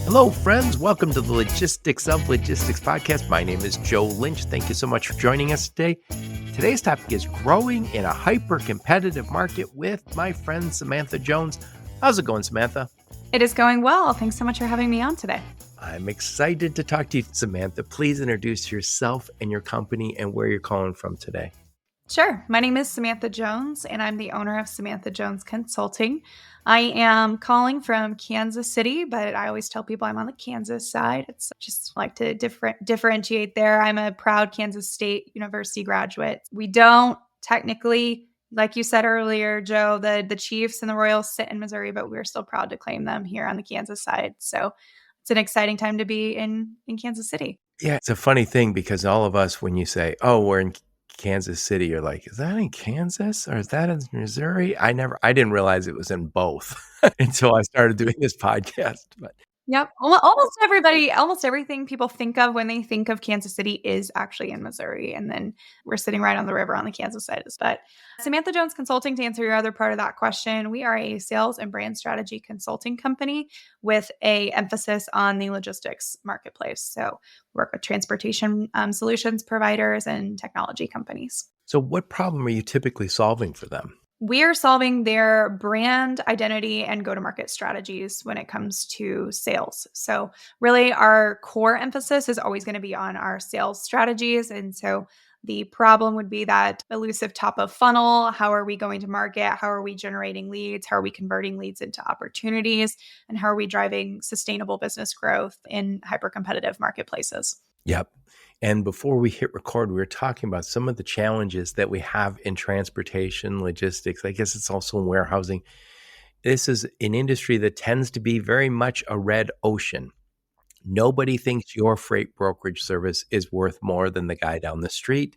Hello, friends. Welcome to the Logistics of Logistics podcast. My name is Joe Lynch. Thank you so much for joining us today. Today's topic is growing in a hyper-competitive market with my friend Samantha Jones. How's it going, Samantha? It is going well. Thanks so much for having me on today. I'm excited to talk to you, Samantha. Please introduce yourself and your company and where you're calling from today. Sure. My name is Samantha Jones, and I'm the owner of Samantha Jones Consulting. I am calling from Kansas City, but I always tell people I'm on the Kansas side. It's just like to differentiate there. I'm a proud Kansas State University graduate. We don't technically, like you said earlier, Joe, the Chiefs and the Royals sit in Missouri, but we're still proud to claim them here on the Kansas side. So it's an exciting time to be in Kansas City. Yeah, it's a funny thing because all of us, when you say, oh, we're in Kansas City, you're like, is that in Kansas or is that in Missouri? I didn't realize it was in both until I started doing this podcast. But Yep. Almost everything people think of when they think of Kansas City is actually in Missouri. And then we're sitting right on the river on the Kansas side. But Samantha Jones Consulting, to answer your other part of that question, we are a sales and brand strategy consulting company with a emphasis on the logistics marketplace. So we work with transportation solutions providers and technology companies. so what problem are you typically solving for them? We are solving their brand identity and go-to-market strategies when it comes to sales. So really our core emphasis is always going to be on our sales strategies. And so the problem would be that elusive top of funnel. How are we going to market? How are we generating leads? How are we converting leads into opportunities? And how are we driving sustainable business growth in hyper-competitive marketplaces? Yep. And before we hit record, we were talking about some of the challenges that we have in transportation, logistics. I guess it's also in warehousing. This is an industry that tends to be very much a red ocean. Nobody thinks your freight brokerage service is worth more than the guy down the street.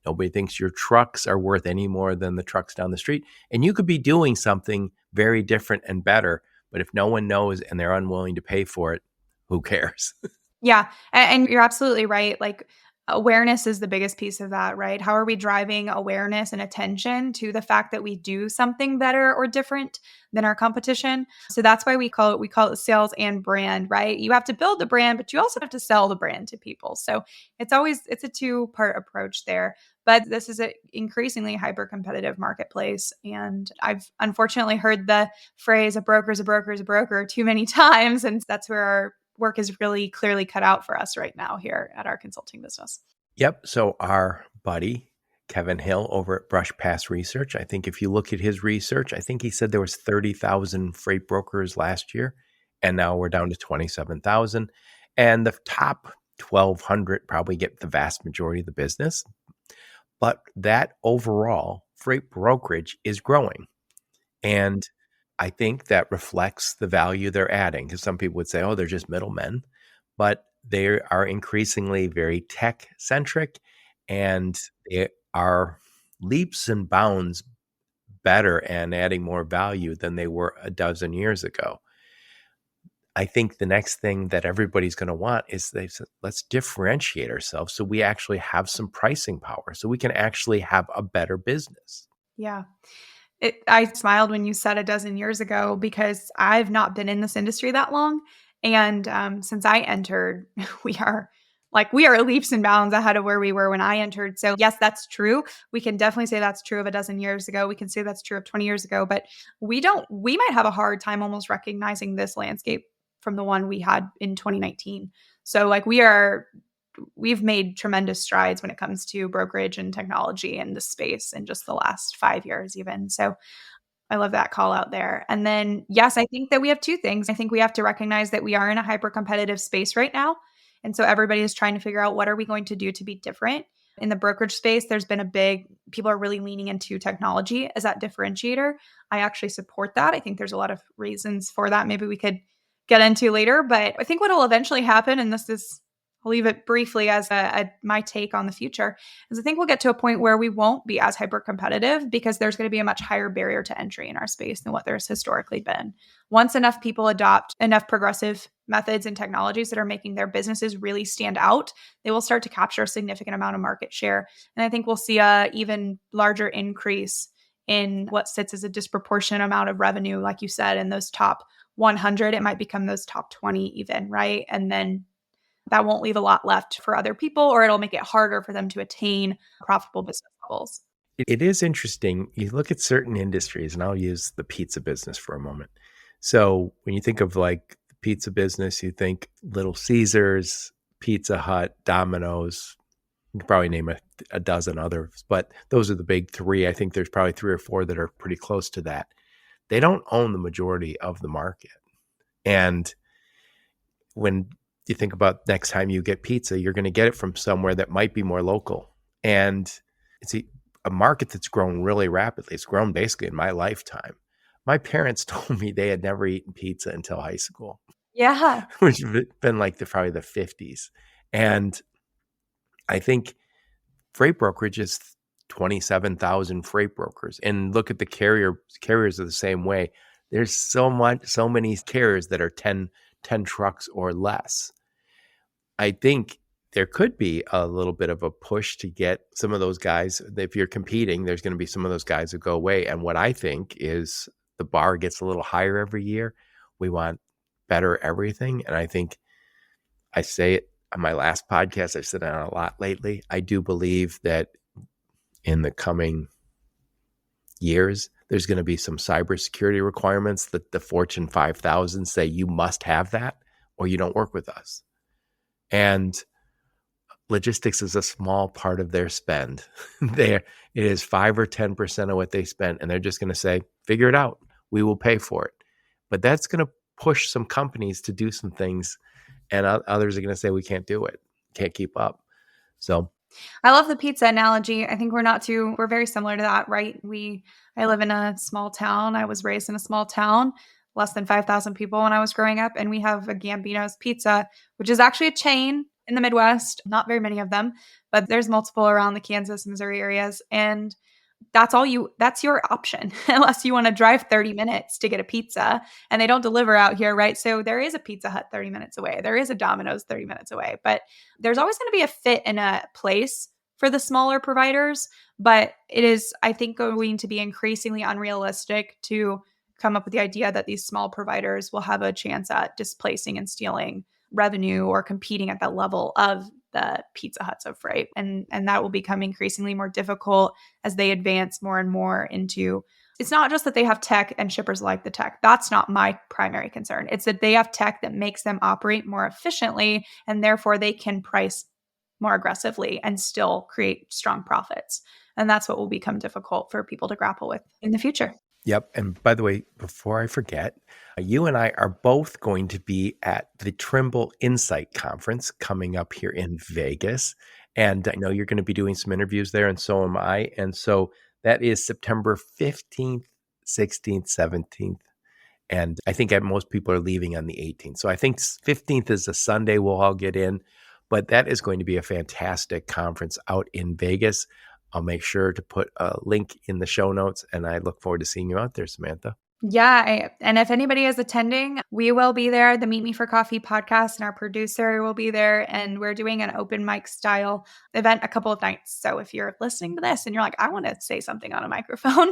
Nobody thinks your trucks are worth any more than the trucks down the street. And you could be doing something very different and better, but if no one knows and they're unwilling to pay for it, who cares? Yeah. And you're absolutely right. Like awareness is the biggest piece of that, right? How are we driving awareness and attention to the fact that we do something better or different than our competition? So that's why we call it sales and brand, right? You have to build the brand, but you also have to sell the brand to people. So it's a two-part approach there. But this is an increasingly hyper-competitive marketplace. And I've unfortunately heard the phrase, a broker is a broker is a broker too many times. And that's where our work is really clearly cut out for us right now here at our consulting business. Yep. So our buddy, Kevin Hill over at Brush Pass Research, I think if you look at his research, I think he said there was 30,000 freight brokers last year, and now we're down to 27,000. And the top 1,200 probably get the vast majority of the business. But that overall freight brokerage is growing. And I think that reflects the value they're adding, because some people would say, oh, they're just middlemen, but they are increasingly very tech centric and they are leaps and bounds better and adding more value than they were a dozen years ago. I think the next thing that everybody's going to want is they said, let's differentiate ourselves so we actually have some pricing power, so we can actually have a better business. Yeah. I smiled when you said a dozen years ago because I've not been in this industry that long. And since I entered, we are leaps and bounds ahead of where we were when I entered. So yes, that's true. We can definitely say that's true of a dozen years ago. We can say that's true of 20 years ago, but we might have a hard time almost recognizing this landscape from the one we had in 2019. So like we've made tremendous strides when it comes to brokerage and technology in the space in just the last 5 years even. So I love that call out there. And then, yes, I think that we have two things. I think we have to recognize that we are in a hyper competitive space right now. And so everybody is trying to figure out what are we going to do to be different. In the brokerage space, there's been people are really leaning into technology as that differentiator. I actually support that. I think there's a lot of reasons for that. Maybe we could get into later, but I think what will eventually happen, and I'll leave it briefly as my take on the future, is I think we'll get to a point where we won't be as hyper competitive because there's going to be a much higher barrier to entry in our space than what there's historically been. Once enough people adopt enough progressive methods and technologies that are making their businesses really stand out, they will start to capture a significant amount of market share. And I think we'll see a even larger increase in what sits as a disproportionate amount of revenue, like you said, in those top 100, it might become those top 20 even, right? And then that won't leave a lot left for other people, or it'll make it harder for them to attain profitable business levels. It is interesting. You look at certain industries, and I'll use the pizza business for a moment. So when you think of like the pizza business, you think Little Caesars, Pizza Hut, Domino's. You can probably name a dozen others, but those are the big three. I think there's probably three or four that are pretty close to that. They don't own the majority of the market. And when you think about next time you get pizza, you're going to get it from somewhere that might be more local. And it's a market that's grown really rapidly. It's grown basically in my lifetime. My parents told me they had never eaten pizza until high school, Yeah. which has been like probably the 50s. And I think freight brokerage is 27,000 freight brokers. And look at the carriers are the same way. There's so many carriers that are 10 trucks or less. I think there could be a little bit of a push to get some of those guys. If you're competing, there's going to be some of those guys that go away. And what I think is the bar gets a little higher every year. We want better everything. And I think I say it on my last podcast, I've said it on a lot lately. I do believe that in the coming years, there's going to be some cybersecurity requirements that the Fortune 5,000 say you must have that or you don't work with us. And logistics is a small part of their spend. It is 5 or 10% of what they spend, and they're just going to say, figure it out. We will pay for it. But that's going to push some companies to do some things, and others are going to say, we can't do it, can't keep up. So I love the pizza analogy. I think we're very similar to that, right? I live in a small town. I was raised in a small town, less than 5,000 people when I was growing up. And we have a Gambino's Pizza, which is actually a chain in the Midwest. Not very many of them, but there's multiple around the Kansas, Missouri areas. And that's your option unless you want to drive 30 minutes to get a pizza, and they don't deliver out here, right? So there is a Pizza Hut 30 minutes away. There is a Domino's 30 minutes away, but there's always going to be a fit and a place for the smaller providers. But it is, I think, going to be increasingly unrealistic to come up with the idea that these small providers will have a chance at displacing and stealing revenue or competing at that level of the Pizza Huts of freight. And that will become increasingly more difficult as they advance more and more into, it's not just that they have tech and shippers like the tech. That's not my primary concern. It's that they have tech that makes them operate more efficiently, and therefore they can price more aggressively and still create strong profits. And that's what will become difficult for people to grapple with in the future. Yep. And by the way, before I forget, you and I are both going to be at the Trimble Insight Conference coming up here in Vegas. And I know you're going to be doing some interviews there, and so am I. And so that is September 15th, 16th, 17th. And I think most people are leaving on the 18th. So I think 15th is a Sunday. We'll all get in. But that is going to be a fantastic conference out in Vegas. I'll make sure to put a link in the show notes, and I look forward to seeing you out there, Samantha. Yeah. And if anybody is attending, we will be there. The Meet Me for Coffee podcast and our producer will be there. And we're doing an open mic style event a couple of nights. So if you're listening to this and you're like, I want to say something on a microphone,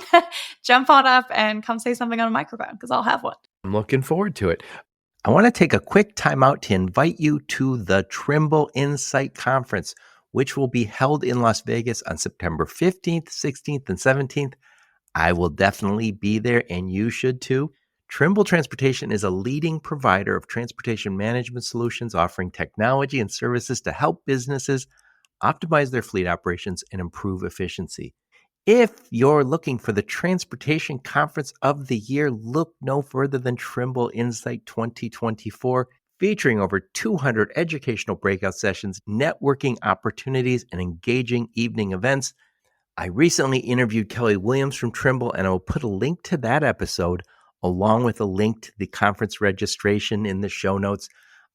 jump on up and come say something on a microphone, because I'll have one. I'm looking forward to it. I want to take a quick time out to invite you to the Trimble Insight Conference, which will be held in Las Vegas on September 15th, 16th, and 17th. I will definitely be there, and you should too. Trimble Transportation is a leading provider of transportation management solutions, offering technology and services to help businesses optimize their fleet operations and improve efficiency. If you're looking for the transportation conference of the year, look no further than Trimble Insight 2024, featuring over 200 educational breakout sessions, networking opportunities, and engaging evening events. I recently interviewed Kelly Williams from Trimble, and I will put a link to that episode along with a link to the conference registration in the show notes.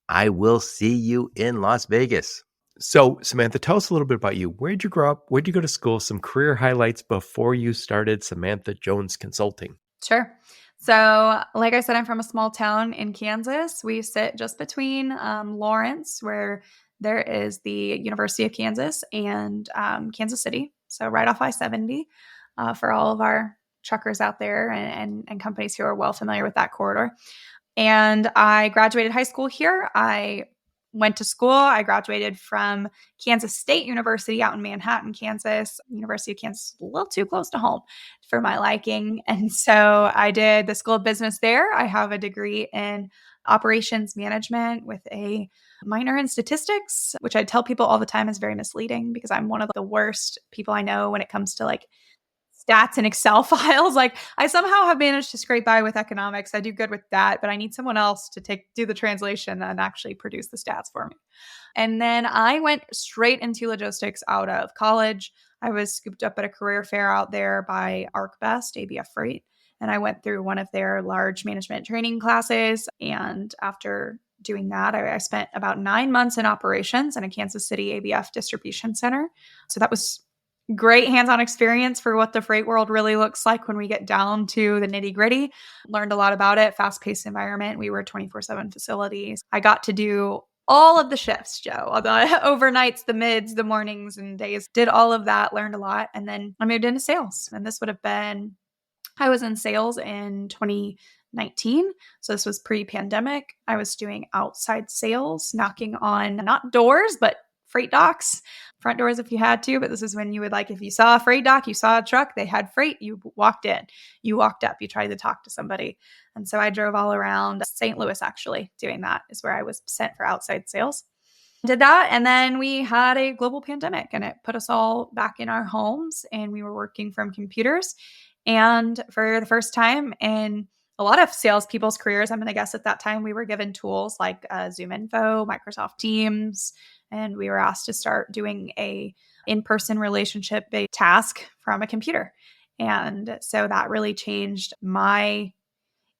I will see you in Las Vegas. So, Samantha, tell us a little bit about you. Where did you grow up? Where did you go to school? Some career highlights before you started Samantha Jones Consulting. Sure. So, like I said, I'm from a small town in Kansas. We sit just between Lawrence, where there is the University of Kansas, and Kansas City. So right off I-70 for all of our truckers out there and companies who are well familiar with that corridor. And I graduated high school here. I went to school. I graduated from Kansas State University out in Manhattan, Kansas. University of Kansas, a little too close to home for my liking. And so I did the School of Business there. I have a degree in operations management with a minor in statistics, which I tell people all the time is very misleading because I'm one of the worst people I know when it comes to like stats and Excel files. Like I somehow have managed to scrape by with economics. I do good with that, but I need someone else to do the translation and actually produce the stats for me. And then I went straight into logistics out of college. I was scooped up at a career fair out there by ArcBest, ABF Freight. And I went through one of their large management training classes. And after doing that, I spent about 9 months in operations in a Kansas City ABF distribution center. So that was great hands-on experience for what the freight world really looks like when we get down to the nitty-gritty. Learned a lot about it, fast-paced environment. We were 24/7 facilities. I got to do all of the shifts, Joe, the overnights, the mids, the mornings and days, did all of that, learned a lot. And then I moved into sales. And this would have been, I was in sales in 2019. So this was pre-pandemic. I was doing outside sales, knocking on not doors, but freight docks, front doors if you had to. But this is when you would like, if you saw a freight dock, you saw a truck, they had freight, you walked in, you walked up, you tried to talk to somebody. And so I drove all around St. Louis, actually, doing that is where I was sent for outside sales. Did that. And then we had a global pandemic and it put us all back in our homes and we were working from computers. And for the first time in a lot of salespeople's careers, I'm going to guess at that time we were given tools like Zoom Info, Microsoft Teams, and we were asked to start doing a in-person relationship-based task from a computer. And so that really changed my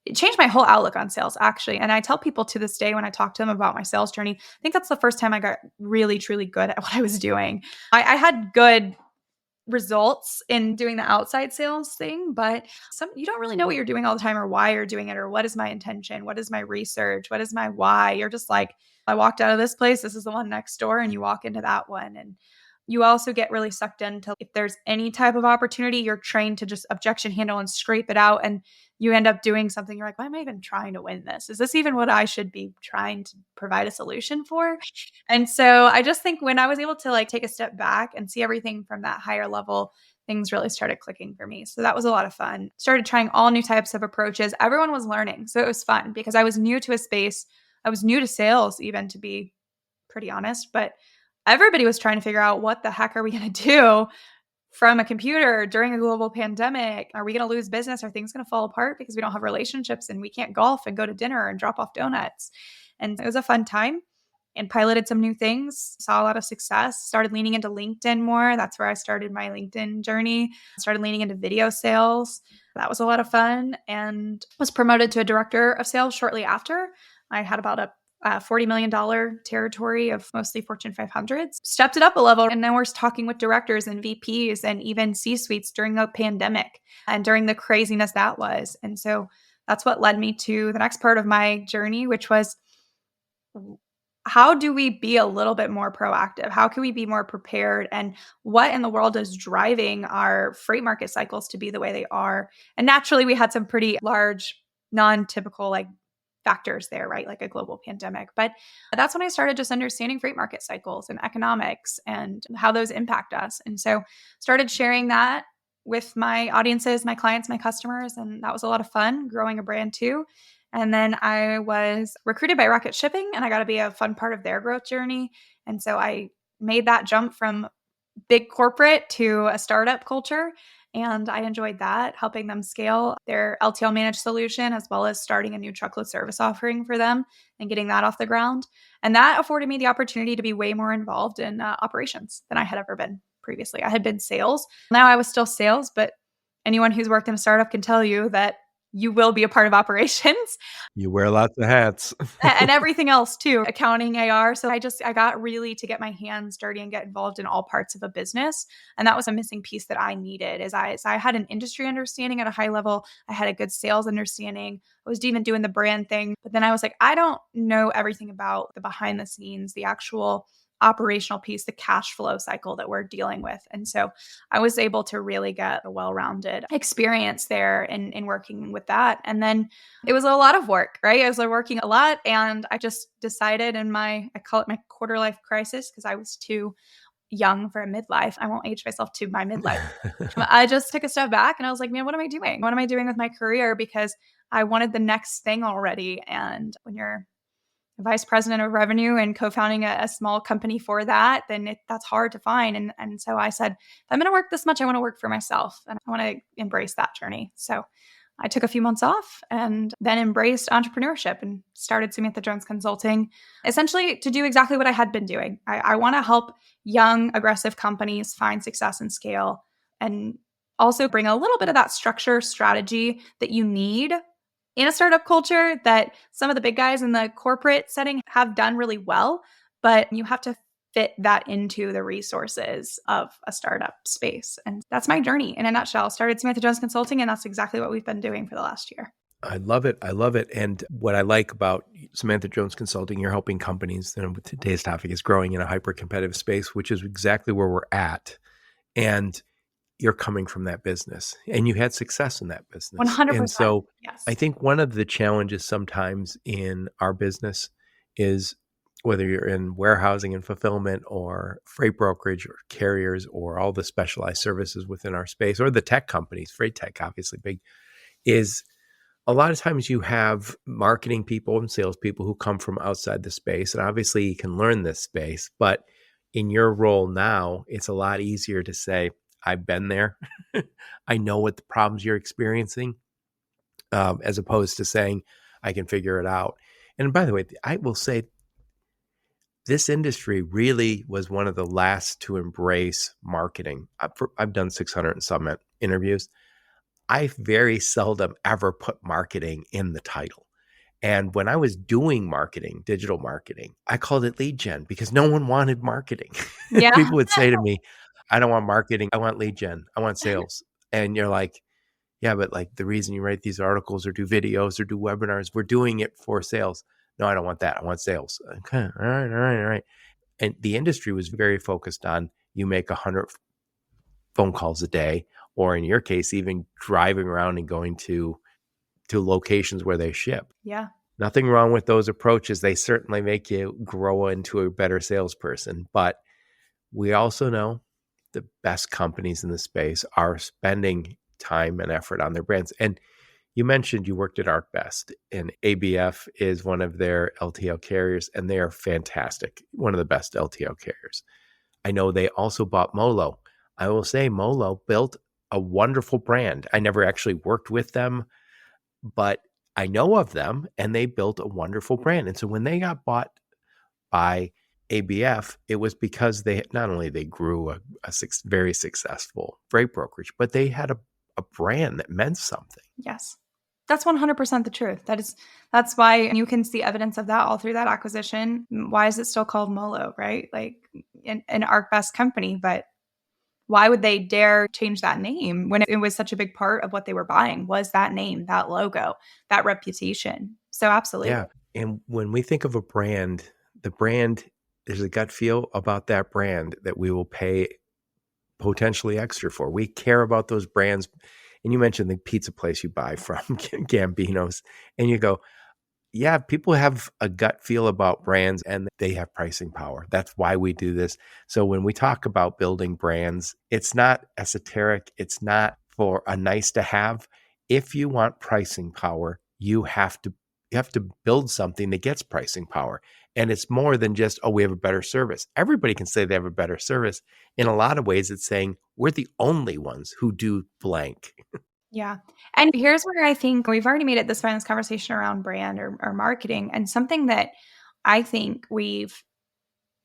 whole outlook on sales, actually. And I tell people to this day when I talk to them about my sales journey, I think that's the first time I got really, truly good at what I was doing. I had good results in doing the outside sales thing, but you don't really know what you're doing all the time or why you're doing it or what is my intention, what is my research, what is my why. You're just like, I walked out of this place, this is the one next door, and you walk into that one. And you also get really sucked into if there's any type of opportunity, you're trained to just objection handle and scrape it out. And you end up doing something. You're like, why am I even trying to win this? Is this even what I should be trying to provide a solution for? And so I just think when I was able to like take a step back and see everything from that higher level, things really started clicking for me. So that was a lot of fun. Started trying all new types of approaches. Everyone was learning. So it was fun because I was new to a space. I was new to sales, even, to be pretty honest, but everybody was trying to figure out what the heck are we going to do from a computer during a global pandemic? Are we going to lose business? Are things going to fall apart because we don't have relationships and we can't golf and go to dinner and drop off donuts? And it was a fun time and piloted some new things, saw a lot of success, started leaning into LinkedIn more. That's where I started my LinkedIn journey, started leaning into video sales. That was a lot of fun and was promoted to a director of sales shortly after. I had about a $40 million territory of mostly Fortune 500s, stepped it up a level. And now we're talking with directors and VPs and even C-suites during the pandemic and during the craziness that was. And so that's what led me to the next part of my journey, which was how do we be a little bit more proactive? How can we be more prepared? And what in the world is driving our freight market cycles to be the way they are? And naturally, we had some pretty large, non-typical factors there, right? Like a global pandemic. But that's when I started just understanding freight market cycles and economics and how those impact us. And so started sharing that with my audiences, my clients, my customers. And that was a lot of fun growing a brand too. And then I was recruited by Rocket Shipping and I got to be a fun part of their growth journey. And so I made that jump from big corporate to a startup culture. And I enjoyed that, helping them scale their LTL managed solution, as well as starting a new truckload service offering for them and getting that off the ground. And that afforded me the opportunity to be way more involved in operations than I had ever been previously. I had been sales. Now I was still sales, but anyone who's worked in a startup can tell you that you will be a part of operations. You wear lots of hats. And everything else too, accounting, AR. So I got really to get my hands dirty and get involved in all parts of a business. And that was a missing piece that I needed is I had an industry understanding at a high level. I had a good sales understanding. I was even doing the brand thing. But then I was like, I don't know everything about the behind the scenes, the actual operational piece, the cash flow cycle that we're dealing with. And so I was able to really get a well-rounded experience there in working with that. And then it was a lot of work, right? I was working a lot, and I just decided I call it my quarter life crisis, because I was too young for a midlife. I won't age myself to my midlife. I just took a step back and I was like, man, what am I doing? What am I doing with my career? Because I wanted the next thing already. And when you're vice president of revenue and co-founding a small company for that, then that's hard to find. And so I said, if I'm going to work this much, I want to work for myself, and I want to embrace that journey. So I took a few months off and then embraced entrepreneurship and started Samantha Jones Consulting, essentially to do exactly what I had been doing. I want to help young, aggressive companies find success and scale, and also bring a little bit of that structure, strategy that you need in a startup culture that some of the big guys in the corporate setting have done really well, but you have to fit that into the resources of a startup space. And that's my journey in a nutshell. Started Samantha Jones Consulting, and that's exactly what we've been doing for the last year. I love it. I love it. And what I like about Samantha Jones Consulting, you're helping companies, with today's topic is growing in a hyper-competitive space, which is exactly where we're at. And you're coming from that business, and you had success in that business. 100%. And so Yes. I think one of the challenges sometimes in our business is, whether you're in warehousing and fulfillment or freight brokerage or carriers or all the specialized services within our space, or the tech companies, freight tech, obviously big, is a lot of times you have marketing people and salespeople who come from outside the space. And obviously you can learn this space, but in your role now, it's a lot easier to say, I've been there. I know what the problems you're experiencing, as opposed to saying, I can figure it out. And by the way, I will say this industry really was one of the last to embrace marketing. I've done 600 and some interviews. I very seldom ever put marketing in the title. And when I was doing marketing, digital marketing, I called it lead gen because no one wanted marketing. Yeah. People would say to me, I don't want marketing. I want lead gen. I want sales. And you're like, yeah, but like the reason you write these articles or do videos or do webinars, we're doing it for sales. No, I don't want that. I want sales. Okay. All right. And the industry was very focused on, you make 100 phone calls a day, or in your case, even driving around and going to locations where they ship. Yeah. Nothing wrong with those approaches. They certainly make you grow into a better salesperson. But we also know the best companies in the space are spending time and effort on their brands. And you mentioned you worked at ArcBest, and ABF is one of their LTL carriers, and they are fantastic. One of the best LTL carriers. I know they also bought Molo. I will say Molo built a wonderful brand. I never actually worked with them, but I know of them, and they built a wonderful brand. And so when they got bought by ABF, it was because they not only they grew a very successful freight brokerage, but they had a brand that meant something. Yes. That's 100% the truth. That's why you can see evidence of that all through that acquisition. Why is it still called Molo, right? Like an ArcBest company, but why would they dare change that name when it was such a big part of what they were buying, was that name, that logo, that reputation? So absolutely. Yeah. And when we think of a brand, the brand, there's a gut feel about that brand that we will pay potentially extra for. We care about those brands. And you mentioned the pizza place you buy from, Gambino's, and you go, yeah, people have a gut feel about brands and they have pricing power. That's why we do this. So when we talk about building brands, it's not esoteric. It's not for a nice to have. If you want pricing power, you have to build something that gets pricing power. And it's more than just, oh, we have a better service. Everybody can say they have a better service. In a lot of ways, it's saying we're the only ones who do blank. Yeah. And here's where I think we've already made it this far in this conversation around brand or marketing, and something that I think we've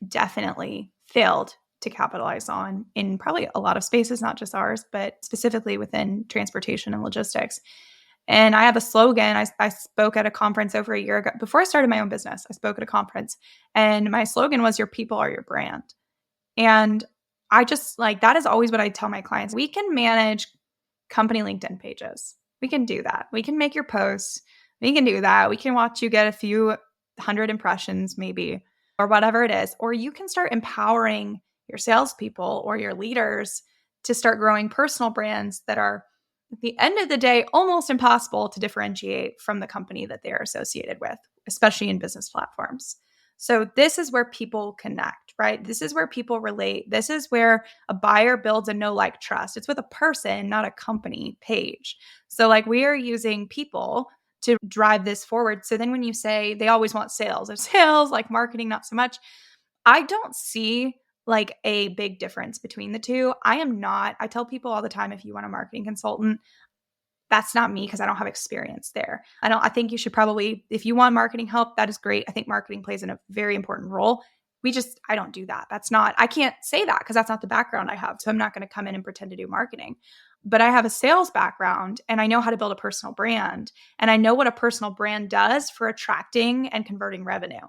definitely failed to capitalize on in probably a lot of spaces, not just ours, but specifically within transportation and logistics. And I have a slogan. I spoke at a conference over a year ago. Before I started my own business, I spoke at a conference, and my slogan was, your people are your brand. And I just that is always what I tell my clients. We can manage company LinkedIn pages. We can do that. We can make your posts. We can do that. We can watch you get a few hundred impressions maybe. or whatever it is. Or you can start empowering your salespeople or your leaders to start growing personal brands that are, at the end of the day, almost impossible to differentiate from the company that they're associated with, especially in business platforms. So this is where people connect, right? This is where people relate. This is where a buyer builds a know, like, trust. It's with a person, not a company page. So like we are using people to drive this forward. So then when you say they always want sales or sales, like marketing, not so much, I don't see like a big difference between the two. I tell people all the time, if you want a marketing consultant, that's not me because I don't have experience there. I think you should probably, if you want marketing help, that is great. I think marketing plays in a very important role. I don't do that. I can't say that because that's not the background I have. So I'm not going to come in and pretend to do marketing. But I have a sales background and I know how to build a personal brand. And I know what a personal brand does for attracting and converting revenue.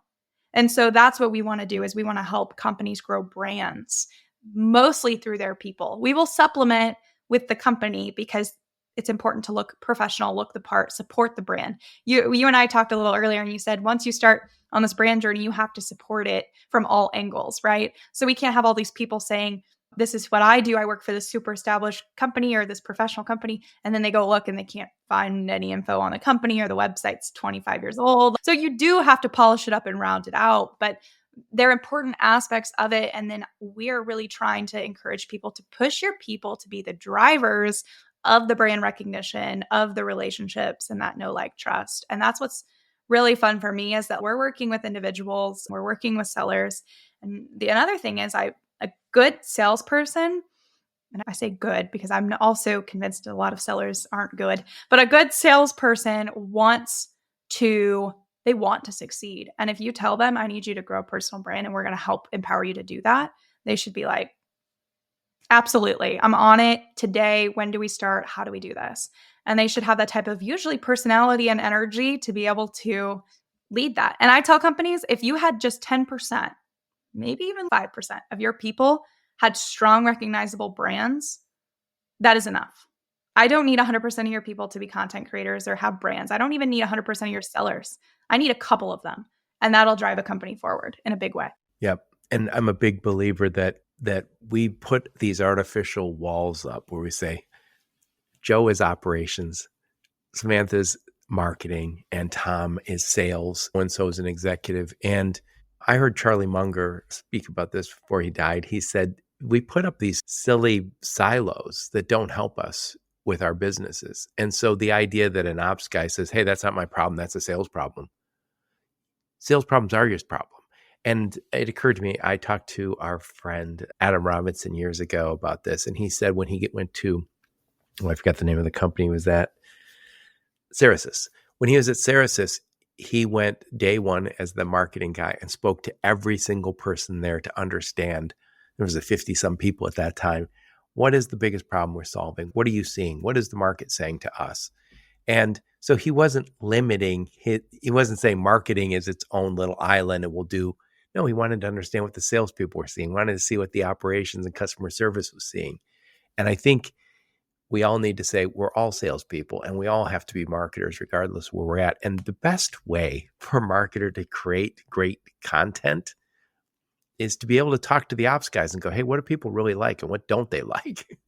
And so that's what we want to do is we want to help companies grow brands, mostly through their people. We will supplement with the company because it's important to look professional, look the part, support the brand. You and I talked a little earlier and you said once you start on this brand journey, you have to support it from all angles, right? So we can't have all these people saying, this is what I do. I work for this super established company or this professional company. And then they go look and they can't find any info on the company or the website's 25 years old. So you do have to polish it up and round it out, but they're important aspects of it. And then we're really trying to encourage people to push your people to be the drivers of the brand recognition, of the relationships, and that know, like, trust. And that's what's really fun for me is that we're working with individuals, we're working with sellers. And the another thing is a good salesperson, and I say good because I'm also convinced a lot of sellers aren't good, but a good salesperson they want to succeed. And if you tell them, I need you to grow a personal brand and we're going to help empower you to do that, they should be like, absolutely. I'm on it today. When do we start? How do we do this? And they should have that type of usually personality and energy to be able to lead that. And I tell companies, if you had just 10%, maybe even 5% of your people had strong, recognizable brands, that is enough. I don't need 100% of your people to be content creators or have brands. I don't even need 100% of your sellers. I need a couple of them. And that'll drive a company forward in a big way. Yep. And I'm a big believer that we put these artificial walls up where we say, Joe is operations, Samantha's marketing, and Tom is sales, and so is an executive. And I heard Charlie Munger speak about this before he died. He said, we put up these silly silos that don't help us with our businesses. And so the idea that an ops guy says, hey, that's not my problem, that's a sales problem. Sales problems are your problem. And it occurred to me, I talked to our friend Adam Robinson years ago about this. And he said when he went to, I forgot the name of the company, was that Cerasis. When he was at Cerasis, he went day one as the marketing guy and spoke to every single person there to understand. There was a 50-some people at that time. What is the biggest problem we're solving? What are you seeing? What is the market saying to us? And so he wasn't limiting, he wasn't saying marketing is its own little island and will do. No, he wanted to understand what the salespeople were seeing, wanted to see what the operations and customer service was seeing. And I think we all need to say we're all salespeople and we all have to be marketers regardless of where we're at. And the best way for a marketer to create great content is to be able to talk to the ops guys and go, hey, what do people really like and what don't they like?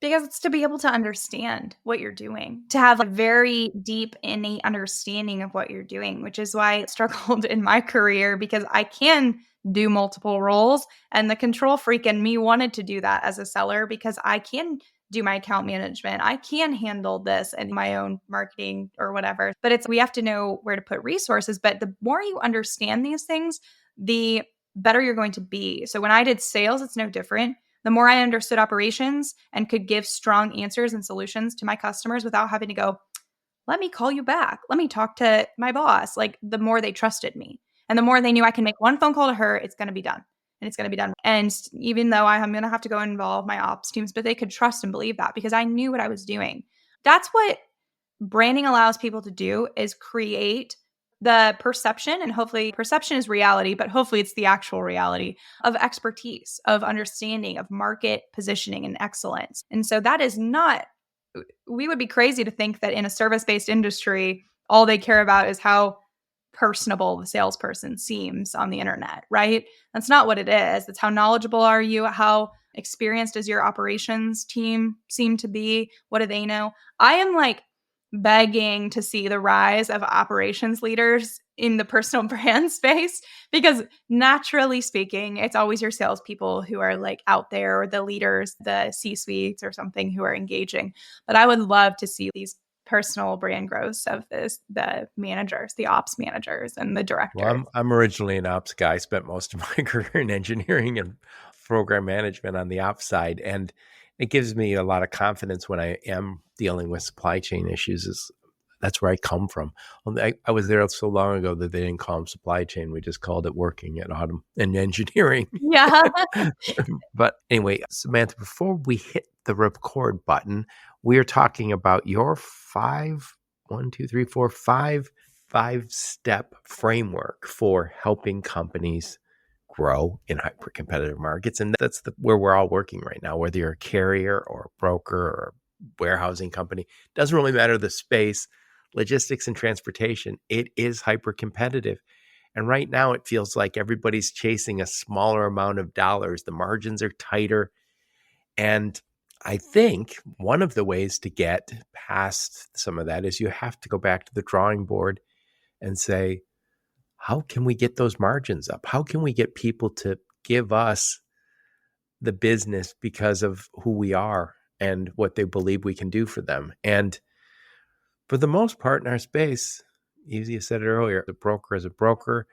Because it's to be able to understand what you're doing, to have a very deep, innate understanding of what you're doing, which is why I struggled in my career because I can do multiple roles. And the control freak in me wanted to do that as a seller because I can do my account management. I can handle this and my own marketing or whatever. But we have to know where to put resources. But the more you understand these things, the better you're going to be. So when I did sales, it's no different. The more I understood operations and could give strong answers and solutions to my customers without having to go, let me call you back. Let me talk to my boss. Like the more they trusted me and the more they knew I can make one phone call to her, it's going to be done and it's going to be done. And even though I'm going to have to go involve my ops teams, but they could trust and believe that because I knew what I was doing. That's what branding allows people to do is create the perception, and hopefully perception is reality, but hopefully it's the actual reality of expertise, of understanding, of market positioning and excellence. And so that is not, we would be crazy to think that in a service-based industry, all they care about is how personable the salesperson seems on the internet, right? That's not what it is. It's how knowledgeable are you? How experienced does your operations team seem to be? What do they know? I am like begging to see the rise of operations leaders in the personal brand space because naturally speaking, it's always your salespeople who are like out there, or the leaders, the C-suites or something who are engaging. But I would love to see these personal brand growths of the managers, the ops managers and the Well, directors. I'm originally an ops guy. I spent most of my career in engineering and program management on the ops side, and it gives me a lot of confidence when I am dealing with supply chain issues. Is That's where I come from. I was there so long ago that they didn't call them supply chain. We just called it working at autumn and engineering. Yeah. But anyway, Samantha, before we hit the record button, we are talking about your five-step framework for helping companies grow in hyper competitive markets. And that's where we're all working right now, whether you're a carrier or a broker or a warehousing company, doesn't really matter the space, logistics and transportation, it is hyper competitive. And right now it feels like everybody's chasing a smaller amount of dollars. The margins are tighter. And I think one of the ways to get past some of that is you have to go back to the drawing board and say, how can we get those margins up? How can we get people to give us the business because of who we are and what they believe we can do for them? And for the most part in our space, you said it earlier, the broker is a broker.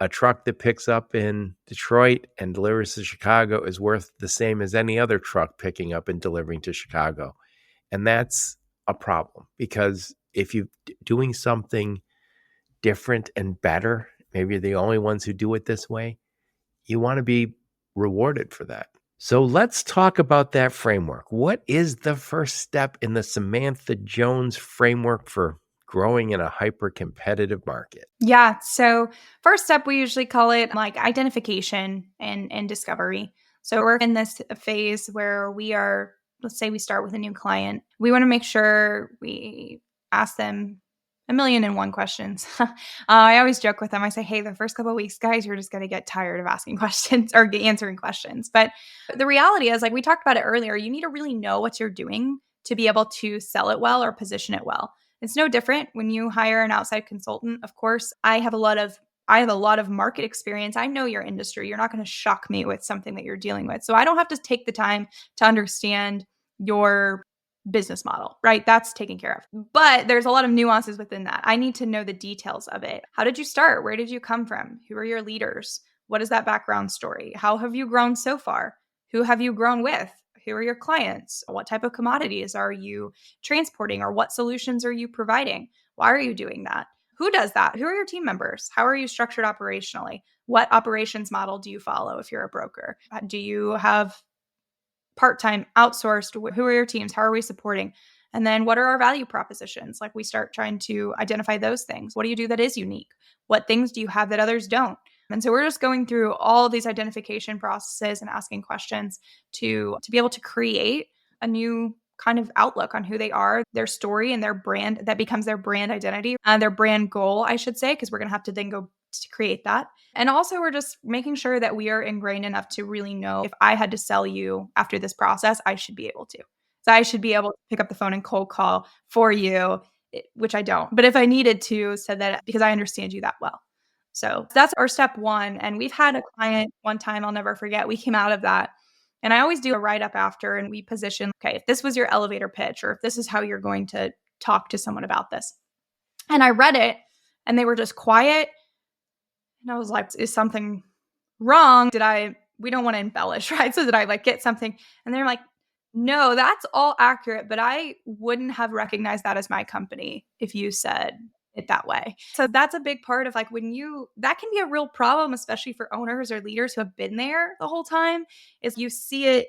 A truck that picks up in Detroit and delivers to Chicago is worth the same as any other truck picking up and delivering to Chicago. And that's a problem, because if you're doing something different and better, maybe you're the only ones who do it this way, you want to be rewarded for that. So let's talk about that framework. What is the first step in the Samantha Jones framework for growing in a hyper competitive market? Yeah. So first step, we usually call it like identification and discovery. So we're in this phase where we are, let's say we start with a new client. We want to make sure we ask them a million and one questions. I always joke with them. I say, hey, the first couple of weeks, guys, you're just going to get tired of asking questions or answering questions. But the reality is, like we talked about it earlier, you need to really know what you're doing to be able to sell it well or position it well. It's no different when you hire an outside consultant. Of course, I have a lot of market experience. I know your industry. You're not going to shock me with something that you're dealing with. So I don't have to take the time to understand your business model, right? That's taken care of. But there's a lot of nuances within that. I need to know the details of it. How did you start? Where did you come from? Who are your leaders? What is that background story? How have you grown so far? Who have you grown with? Who are your clients? What type of commodities are you transporting, or what solutions are you providing? Why are you doing that? Who does that? Who are your team members? How are you structured operationally? What operations model do you follow if you're a broker? Do you have part-time, outsourced? Who are your teams? How are we supporting? And then what are our value propositions? Like we start trying to identify those things. What do you do that is unique? What things do you have that others don't? And so we're just going through all these identification processes and asking questions to be able to create a new kind of outlook on who they are, their story, and their brand that becomes their brand identity, their brand goal, I should say, because we're going to have to then go to create that. And also, we're just making sure that we are ingrained enough to really know, if I had to sell you after this process, I should be able to. So I should be able to pick up the phone and cold call for you, which I don't. But if I needed to, so that because I understand you that well. So that's our step one. And we've had a client one time, I'll never forget, we came out of that. And I always do a write up after, and we position, okay, if this was your elevator pitch, or if this is how you're going to talk to someone about this. And I read it and they were just quiet. And I was like, is something wrong? We don't want to embellish, right? So did I like get something? And they're like, no, that's all accurate, but I wouldn't have recognized that as my company if you said it that way. So that's a big part of like that can be a real problem, especially for owners or leaders who have been there the whole time, is you see it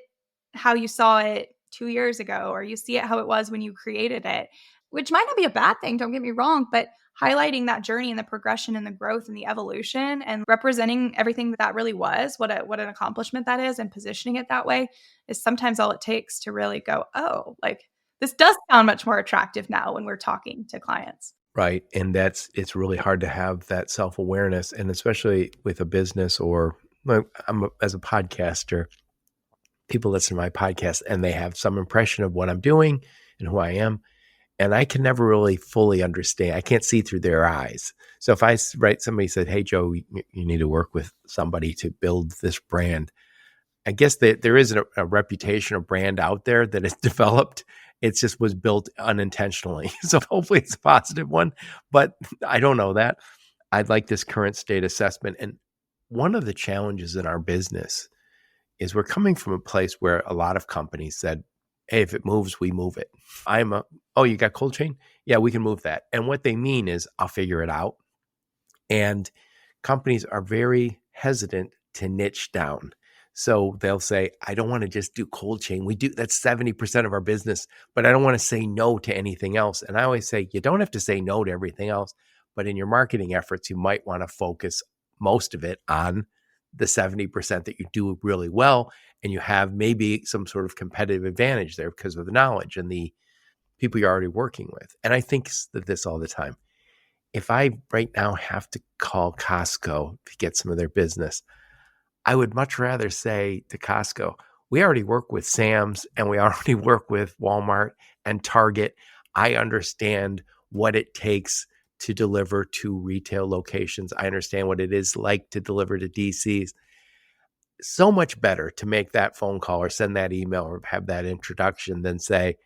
how you saw it 2 years ago, or you see it how it was when you created it, which might not be a bad thing, don't get me wrong, but highlighting that journey and the progression and the growth and the evolution and representing everything that really was, what an accomplishment that is, and positioning it that way is sometimes all it takes to really go, oh, like this does sound much more attractive now when we're talking to clients. Right. And it's really hard to have that self-awareness. And especially with a business or like as a podcaster, people listen to my podcast and they have some impression of what I'm doing and who I am. And I can never really fully understand. I can't see through their eyes. So if somebody said, "Hey, Joe, you need to work with somebody to build this brand." I guess that there is a reputation or brand out there that is developed. It just was built unintentionally. So hopefully it's a positive one, but I don't know that. I'd like this current state assessment. And one of the challenges in our business is we're coming from a place where a lot of companies said, "Hey, if it moves, we move it." Oh, you got cold chain? Yeah, we can move that. And what they mean is, I'll figure it out. And companies are very hesitant to niche down. So they'll say, "I don't want to just do cold chain. That's 70% of our business, but I don't want to say no to anything else." And I always say, you don't have to say no to everything else, but in your marketing efforts, you might want to focus most of it on the 70% that you do really well. And you have maybe some sort of competitive advantage there because of the knowledge and the people you're already working with. And I think that this all the time. If I right now have to call Costco to get some of their business, I would much rather say to Costco, "We already work with Sam's and we already work with Walmart and Target. I understand what it takes to deliver to retail locations. I understand what it is like to deliver to DCs." So much better to make that phone call or send that email or have that introduction than say,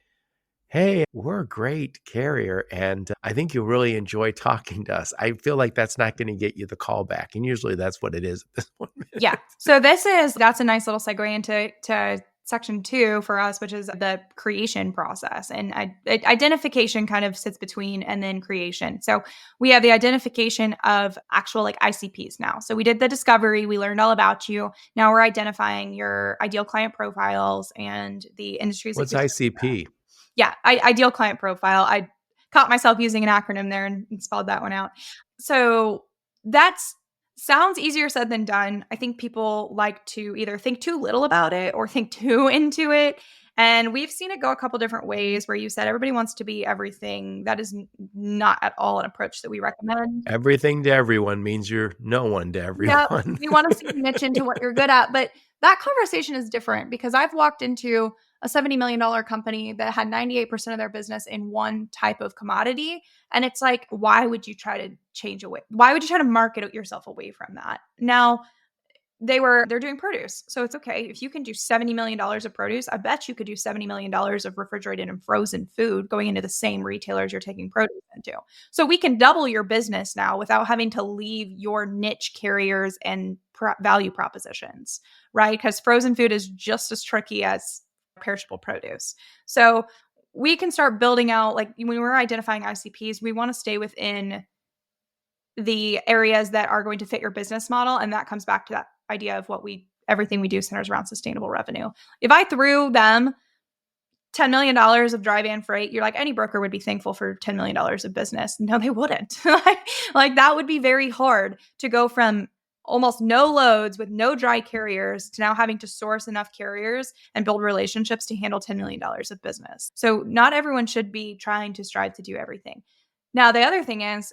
"Hey, we're a great carrier, and I think you'll really enjoy talking to us." I feel like that's not going to get you the call back, and usually that's what it is at this point. Yeah. So that's a nice little segue into section 2 for us, which is the creation process. And identification kind of sits between and then creation. So we have the identification of actual like ICPs now. So we did the discovery, we learned all about you. Now we're identifying your ideal client profiles and the industries. What's ICP? Yeah, ideal client profile. I caught myself using an acronym there and spelled that one out. So that's sounds easier said than done. I think people like to either think too little about it or think too into it. And we've seen it go a couple different ways where you said everybody wants to be everything. That is not at all an approach that we recommend. Everything to everyone means you're no one to Yeah, everyone. we want to see you niche into what you're good at. But that conversation is different because I've walked into a $70 million company that had 98% of their business in one type of commodity. And it's like, why would you try to change away? Why would you try to market yourself away from that? Now, they're doing produce. So it's okay. If you can do $70 million of produce, I bet you could do $70 million of refrigerated and frozen food going into the same retailers you're taking produce into. So we can double your business now without having to leave your niche carriers and value propositions, right? Because frozen food is just as tricky as perishable produce. So we can start building out, like when we're identifying ICPs, we want to stay within the areas that are going to fit your business model. And that comes back to that idea of everything we do centers around sustainable revenue. If I threw them $10 million of dry van freight, you're like, any broker would be thankful for $10 million of business. No, they wouldn't. Like that would be very hard to go from almost no loads with no dry carriers to now having to source enough carriers and build relationships to handle $10 million of business. So not everyone should be trying to strive to do everything. Now, the other thing is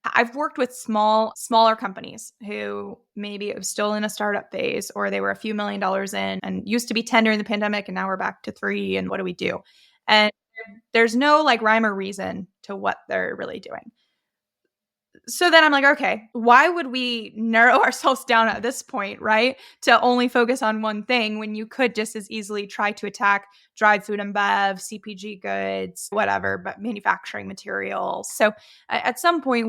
I've worked with smaller companies who maybe it was still in a startup phase or they were a few $1 million in and used to be 10 during the pandemic and now we're back to 3 and what do we do? And there's no like rhyme or reason to what they're really doing. So then I'm like, okay, why would we narrow ourselves down at this point, right? To only focus on one thing when you could just as easily try to attack dried food and bev, CPG goods, whatever, but manufacturing materials. So at some point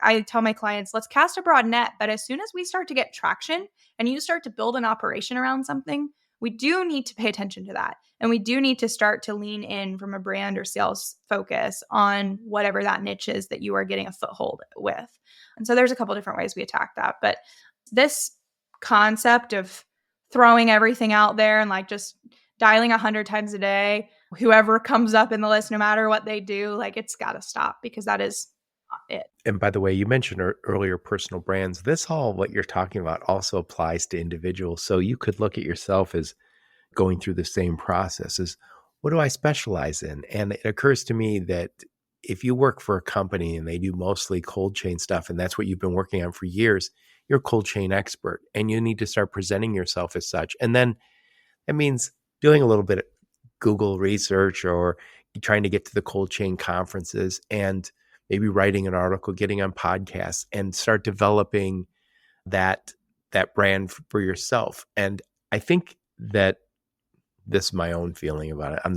I tell my clients, let's cast a broad net. But as soon as we start to get traction and you start to build an operation around something, we do need to pay attention to that. And we do need to start to lean in from a brand or sales focus on whatever that niche is that you are getting a foothold with. And so there's a couple different ways we attack that. But this concept of throwing everything out there and like just dialing 100 times a day, whoever comes up in the list, no matter what they do, like it's got to stop because that is not it. And by the way, you mentioned earlier personal brands. What you're talking about also applies to individuals. So you could look at yourself as going through the same process as, what do I specialize in? And it occurs to me that if you work for a company and they do mostly cold chain stuff, and that's what you've been working on for years, you're a cold chain expert and you need to start presenting yourself as such. And then that means doing a little bit of Google research or trying to get to the cold chain conferences and maybe writing an article, getting on podcasts and start developing that brand for yourself. And I think that this is my own feeling about it. I'm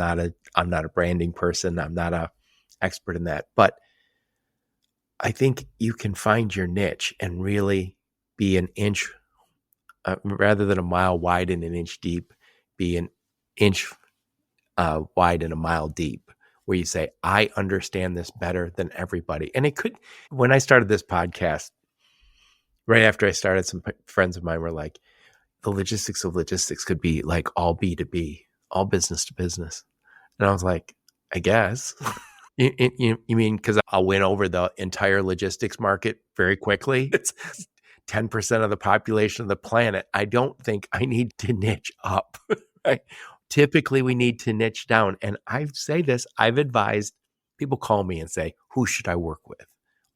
not a branding person. I'm not a expert in that, but I think you can find your niche and really be an inch rather than a mile wide and an inch deep, be an inch wide and a mile deep, where you say, I understand this better than everybody. And it could, when I started this podcast, right after I started, some friends of mine were like, the logistics of logistics could be like all B2B, all business to business. And I was like, I guess. You mean because I'll win over the entire logistics market very quickly? It's 10% of the population of the planet. I don't think I need to niche up, right? Typically, we need to niche down. And I say this, I've advised people call me and say, who should I work with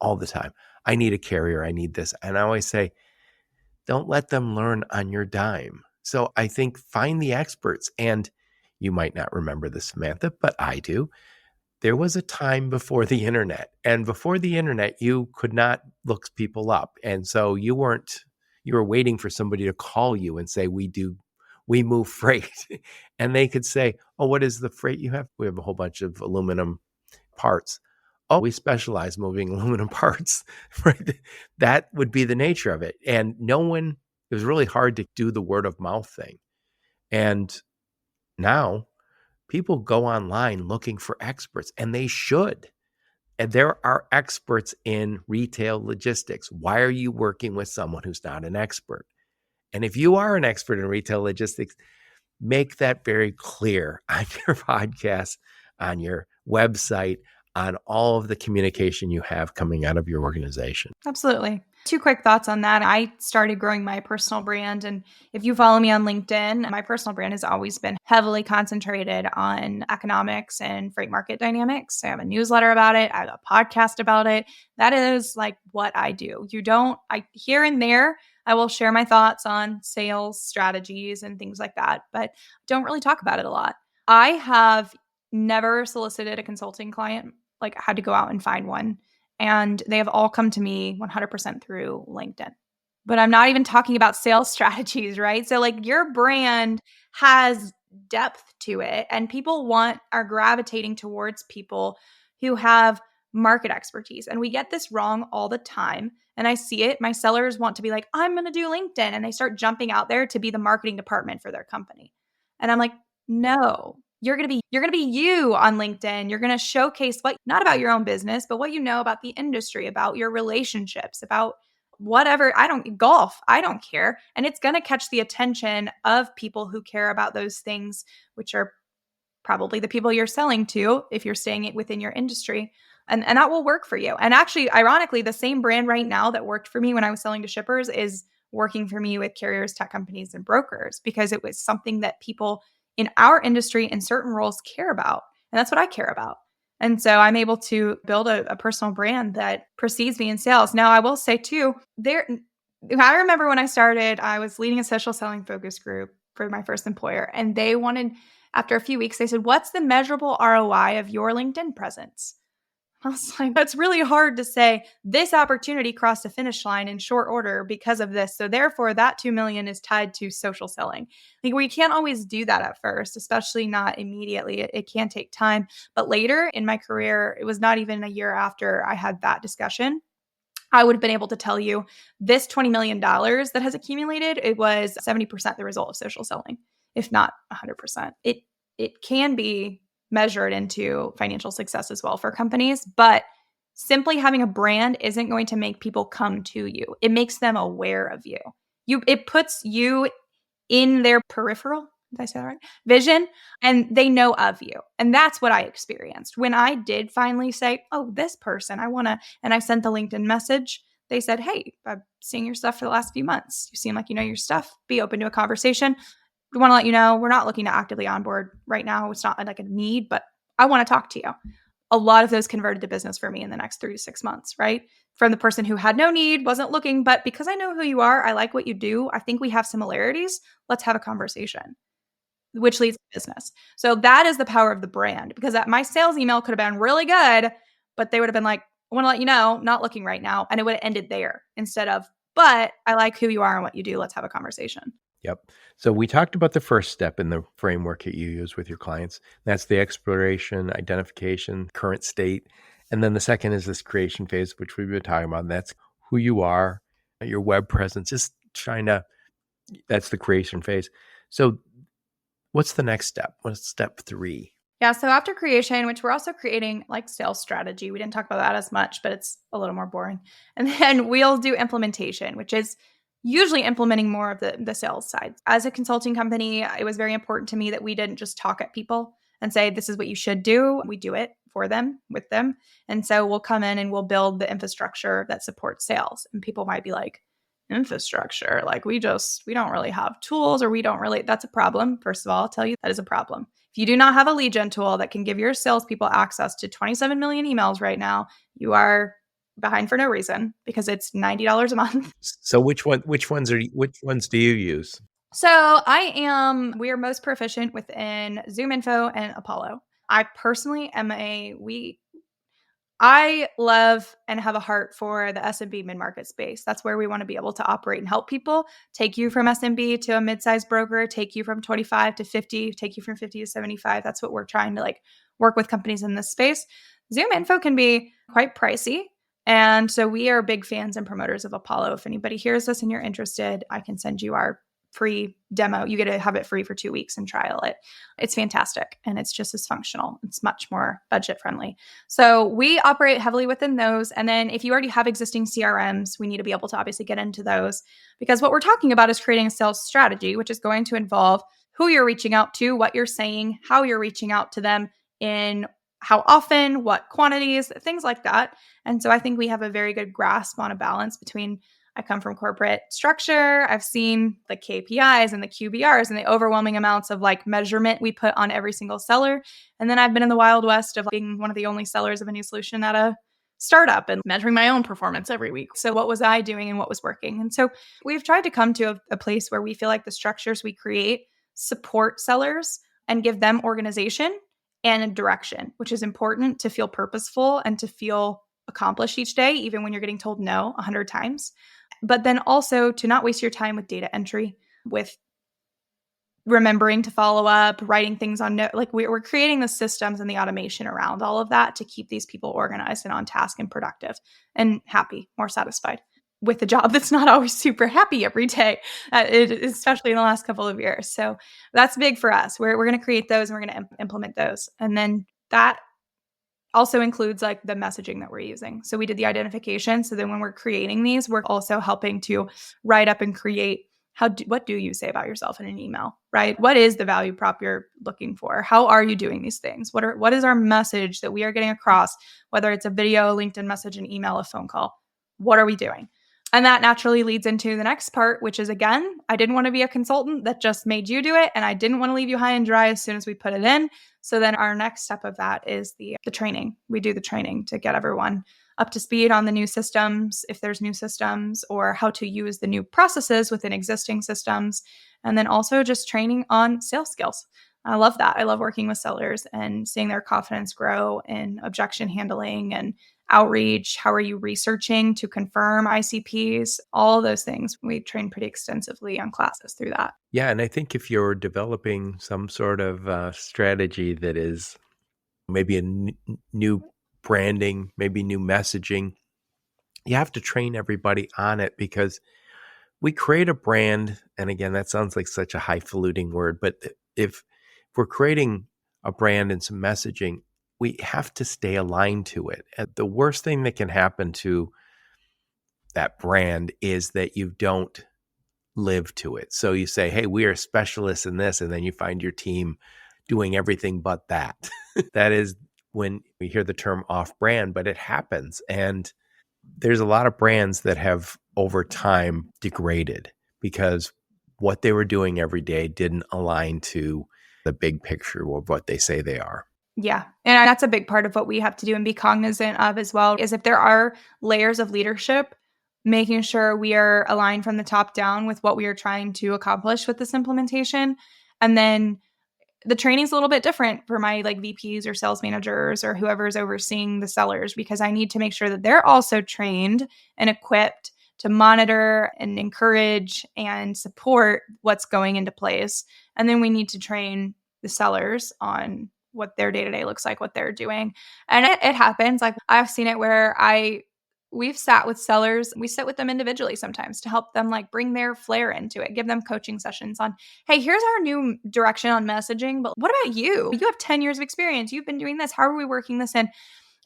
all the time? I need a carrier. I need this. And I always say, don't let them learn on your dime. So I think find the experts. And you might not remember this, Samantha, but I do. There was a time before the internet, and before the internet, you could not look people up. And so you were waiting for somebody to call you and say, we move freight. And they could say, oh, what is the freight you have? We have a whole bunch of aluminum parts. Oh, we specialize moving aluminum parts, right? That would be the nature of it. And it was really hard to do the word of mouth thing. And now people go online looking for experts, and they should. And there are experts in retail logistics. Why are you working with someone who's not an expert? And if you are an expert in retail logistics, make that very clear on your podcast, on your website, on all of the communication you have coming out of your organization. Absolutely. Two quick thoughts on that. I started growing my personal brand. And if you follow me on LinkedIn, my personal brand has always been heavily concentrated on economics and freight market dynamics. I have a newsletter about it. I have a podcast about it. That is like what I do. Here and there, I will share my thoughts on sales strategies and things like that, but don't really talk about it a lot. I have never solicited a consulting client, like had to go out and find one. And they have all come to me 100% through LinkedIn. But I'm not even talking about sales strategies, right? So like your brand has depth to it, and people are gravitating towards people who have market expertise. And we get this wrong all the time. And I see it. My sellers want to be like, I'm going to do LinkedIn. And they start jumping out there to be the marketing department for their company. And I'm like, no, you're going to be you on LinkedIn. You're going to showcase not about your own business, but what you know about the industry, about your relationships, about whatever. Golf, I don't care. And it's going to catch the attention of people who care about those things, which are probably the people you're selling to if you're staying within your industry. And that will work for you. And actually, ironically, the same brand right now that worked for me when I was selling to shippers is working for me with carriers, tech companies, and brokers, because it was something that people in our industry in certain roles care about. And that's what I care about. And so I'm able to build a personal brand that precedes me in sales. Now, I will say too, I remember when I started, I was leading a social selling focus group for my first employer. And they wanted, after a few weeks, they said, what's the measurable ROI of your LinkedIn presence? I was like, that's really hard to say. This opportunity crossed a finish line in short order because of this. So therefore, that 2 million is tied to social selling. Like, we can't always do that at first, especially not immediately. It can take time. But later in my career, it was not even a year after I had that discussion, I would have been able to tell you this $20 million that has accumulated, it was 70% the result of social selling, if not 100%. It can be measured into financial success as well for companies, but simply having a brand isn't going to make people come to you. It makes them aware of you. It puts you in their peripheral, did I say that right? Vision, and they know of you. And that's what I experienced. When I did finally say, oh, this person, and I sent the LinkedIn message, they said, hey, I've seen your stuff for the last few months. You seem like you know your stuff. Be open to a conversation. We want to let you know we're not looking to actively onboard right now. It's not like a need, but I want to talk to you. a lot of those converted to business for me in the next 3 to 6 months, right? From the person who had no need, wasn't looking, but because I know who you are, I like what you do, I think we have similarities, let's have a conversation, which leads to business. So that is the power of the brand, because my sales email could have been really good, but they would have been like, I want to let you know, not looking right now. And it would have ended there instead of, but I like who you are and what you do. Let's have a conversation. Yep. So we talked about the first step in the framework that you use with your clients. That's the exploration, identification, current state. And then the second is this creation phase, which we've been talking about. And that's who you are, your web presence, just trying to, that's the creation phase. So what's the next step? What's step 3? Yeah. So after creation, which we're also creating like sales strategy, we didn't talk about that as much, but it's a little more boring. And then we'll do implementation, which is usually implementing more of the sales side. As a consulting company, it was very important to me that we didn't just talk at people and say, this is what you should do. We do it for them, with them. And so we'll come in and we'll build the infrastructure that supports sales. And people might be like, infrastructure, like we don't really have tools, or we don't really, that's a problem. First of all, I'll tell you that is a problem. If you do not have a lead gen tool that can give your salespeople access to 27 million emails right now, you are behind for no reason, because it's $90 a month. So which ones do you use? So we are most proficient within Zoom Info and Apollo. I personally I love and have a heart for the SMB mid-market space. That's where we want to be able to operate and help people, take you from SMB to a mid-sized broker, take you from 25 to 50, take you from 50 to 75. That's what we're trying to work with companies in this space. Zoom Info can be quite pricey. And so we are big fans and promoters of Apollo. If anybody hears this and you're interested, I can send you our free demo. You get to have it free for 2 weeks and trial it. It's fantastic. And it's just as functional. It's much more budget friendly. So we operate heavily within those. And then if you already have existing CRMs, we need to be able to obviously get into those, because what we're talking about is creating a sales strategy, which is going to involve who you're reaching out to, what you're saying, how you're reaching out to them, in how often, what quantities, things like that. And so I think we have a very good grasp on a balance between, I come from corporate structure. I've seen the KPIs and the QBRs and the overwhelming amounts of measurement we put on every single seller. And then I've been in the Wild West of being one of the only sellers of a new solution at a startup and measuring my own performance every week. So what was I doing and what was working? And so we've tried to come to a place where we feel like the structures we create support sellers and give them organization and a direction, which is important to feel purposeful and to feel accomplished each day, even when you're getting told no 100 times. But then also to not waste your time with data entry, with remembering to follow up, writing things on note. We're creating the systems and the automation around all of that to keep these people organized and on task and productive and happy, more satisfied with a job that's not always super happy every day, especially in the last couple of years. So that's big for us. We're going to create those and we're going to implement those. And then that also includes the messaging that we're using. So we did the identification. So then when we're creating these, we're also helping to write up and create what do you say about yourself in an email, right? What is the value prop you're looking for? How are you doing these things? What is our message that we are getting across, whether it's a video, LinkedIn message, an email, a phone call? What are we doing? And that naturally leads into the next part, which is, again, I didn't want to be a consultant that just made you do it. And I didn't want to leave you high and dry as soon as we put it in. So then our next step of that is the training. We do the training to get everyone up to speed on the new systems, if there's new systems, or how to use the new processes within existing systems. And then also just training on sales skills. I love that. I love working with sellers and seeing their confidence grow in objection handling and outreach. How are you researching to confirm ICPs? All those things. We train pretty extensively on classes through that. Yeah. And I think if you're developing some sort of strategy that is maybe a new branding, maybe new messaging, you have to train everybody on it, because we create a brand. And again, that sounds like such a highfalutin word, but if we're creating a brand and some messaging, we have to stay aligned to it. And the worst thing that can happen to that brand is that you don't live to it. So you say, hey, we are specialists in this, and then you find your team doing everything but that. That is when we hear the term off brand, but it happens. And there's a lot of brands that have over time degraded because what they were doing every day didn't align to the big picture of what they say they are. Yeah. And that's a big part of what we have to do and be cognizant of as well is if there are layers of leadership, making sure we are aligned from the top down with what we are trying to accomplish with this implementation. And then the training's a little bit different for my like VPs or sales managers or whoever's overseeing the sellers because I need to make sure that they're also trained and equipped to monitor and encourage and support what's going into place. And then we need to train the sellers on what their day-to-day looks like, what they're doing. And it happens. Like I've seen it where we've sat with sellers, we sit with them individually sometimes to help them like bring their flair into it, give them coaching sessions on, hey, here's our new direction on messaging, but what about you? You have 10 years of experience. You've been doing this. How are we working this in?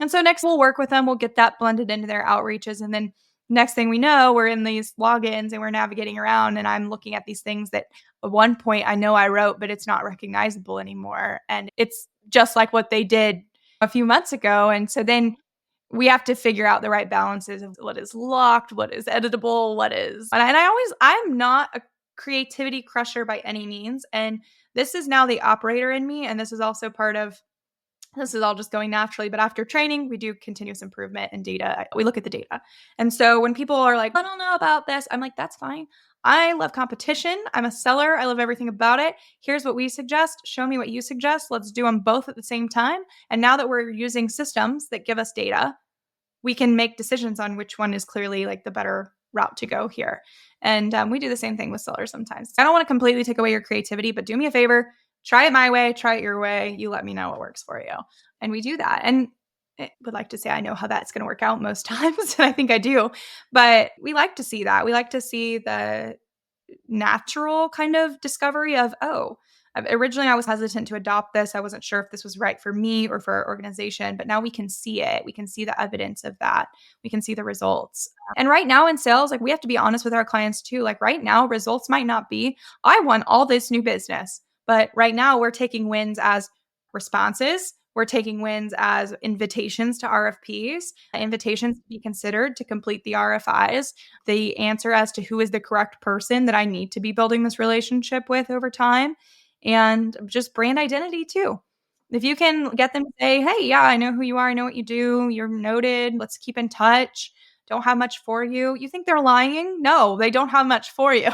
And so next we'll work with them. We'll get that blended into their outreaches. And then next thing we know, we're in these logins and we're navigating around and I'm looking at these things that at one point I know I wrote, but it's not recognizable anymore. And it's just like what they did a few months ago. And so then we have to figure out the right balances of what is locked, what is editable, I'm not a creativity crusher by any means. And this is now the operator in me. And this is also part of this is all just going naturally. But after training, we do continuous improvement and data. We look at the data. And so when people are like, I don't know about this, I'm like, that's fine. I love competition. I'm a seller. I love everything about it. Here's what we suggest. Show me what you suggest. Let's do them both at the same time. And now that we're using systems that give us data, we can make decisions on which one is clearly like the better route to go here. And we do the same thing with sellers sometimes. I don't want to completely take away your creativity, but do me a favor, try it my way, try it your way. You let me know what works for you. And we do that. And I would like to say I know how that's going to work out most times. And I think I do. But we like to see that. We like to see the natural kind of discovery of, oh, originally I was hesitant to adopt this. I wasn't sure if this was right for me or for our organization, but now we can see it. We can see the evidence of that. We can see the results. And right now in sales, like we have to be honest with our clients too. Like right now, results might not be, I won all this new business, but right now we're taking wins as responses. We're taking wins as invitations to RFPs, invitations to be considered to complete the RFIs, the answer as to who is the correct person that I need to be building this relationship with over time, and just brand identity too. If you can get them to say, hey, yeah, I know who you are. I know what you do. You're noted. Let's keep in touch. Don't have much for you. You think they're lying? No, they don't have much for you.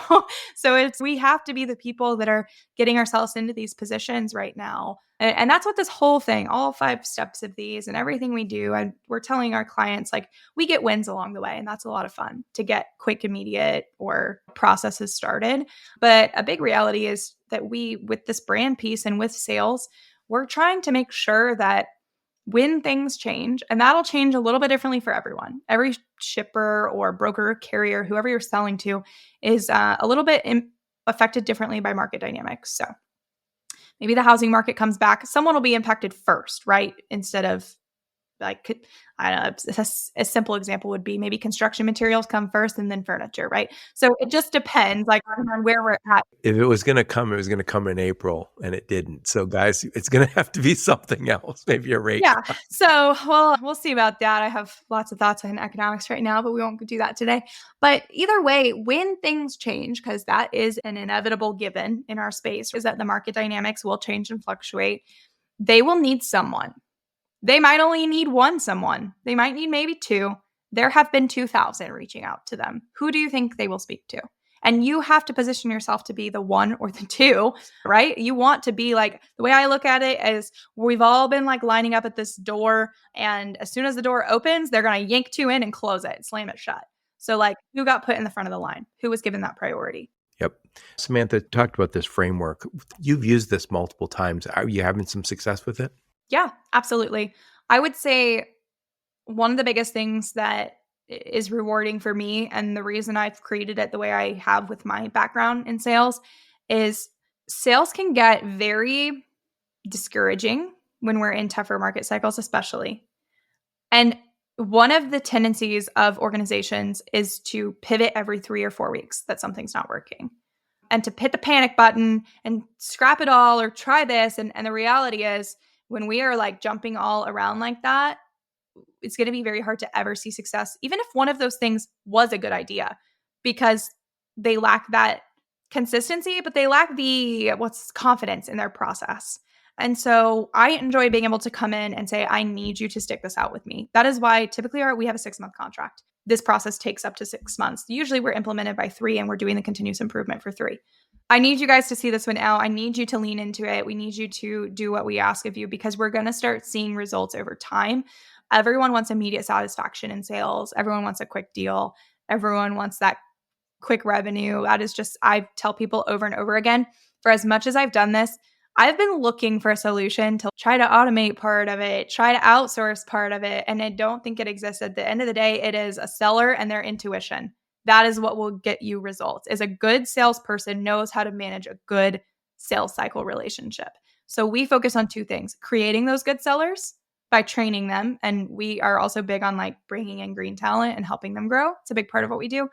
So we have to be the people that are getting ourselves into these positions right now. And that's what this whole thing, all 5 steps of these and everything we do. And we're telling our clients, like, we get wins along the way. And that's a lot of fun to get quick, immediate or processes started. But a big reality is that with this brand piece and with sales, we're trying to make sure that when things change, and that'll change a little bit differently for everyone. Every shipper or broker, carrier, whoever you're selling to is a little bit affected differently by market dynamics. So maybe the housing market comes back. Someone will be impacted first, right? Instead of like, I don't know, a simple example would be maybe construction materials come first and then furniture, right? So it just depends like on where we're at. If it was going to come, it was going to come in April, and it didn't. So, guys, it's going to have to be something else, maybe a rate Yeah. cut. So, well, we'll see about that. I have lots of thoughts on economics right now, but we won't do that today. But either way, when things change, because that is an inevitable given in our space, is that the market dynamics will change and fluctuate. They will need someone. They might only need one someone. They might need maybe 2. There have been 2,000 reaching out to them. Who do you think they will speak to? And you have to position yourself to be the 1 or the 2, right? You want to be like, the way I look at it is we've all been like lining up at this door. And as soon as the door opens, they're going to yank 2 in and close it, slam it shut. So like who got put in the front of the line? Who was given that priority? Yep. Samantha talked about this framework. You've used this multiple times. Are you having some success with it? Yeah, absolutely. I would say one of the biggest things that is rewarding for me and the reason I've created it the way I have with my background in sales is sales can get very discouraging when we're in tougher market cycles, especially. And one of the tendencies of organizations is to pivot every 3 or 4 weeks that something's not working and to hit the panic button and scrap it all or try this. And the reality is when we are like jumping all around like that, it's going to be very hard to ever see success, even if one of those things was a good idea, because they lack that consistency, but they lack the confidence in their process. And so I enjoy being able to come in and say, I need you to stick this out with me. That is why typically we have a 6-month contract. This process takes up to 6 months. Usually we're implemented by 3 and we're doing the continuous improvement for 3. I need you guys to see this one out. I need you to lean into it. We need you to do what we ask of you because we're going to start seeing results over time. Everyone wants immediate satisfaction in sales. Everyone wants a quick deal. Everyone wants that quick revenue. That is just, I tell people over and over again, for as much as I've done this, I've been looking for a solution to try to automate part of it, try to outsource part of it, and I don't think it exists. At the end of the day, it is a seller and their intuition. That is what will get you results. Is a good salesperson knows how to manage a good sales cycle relationship. So we focus on 2 things: creating those good sellers by training them, and we are also big on like bringing in green talent and helping them grow. It's a big part of what we do.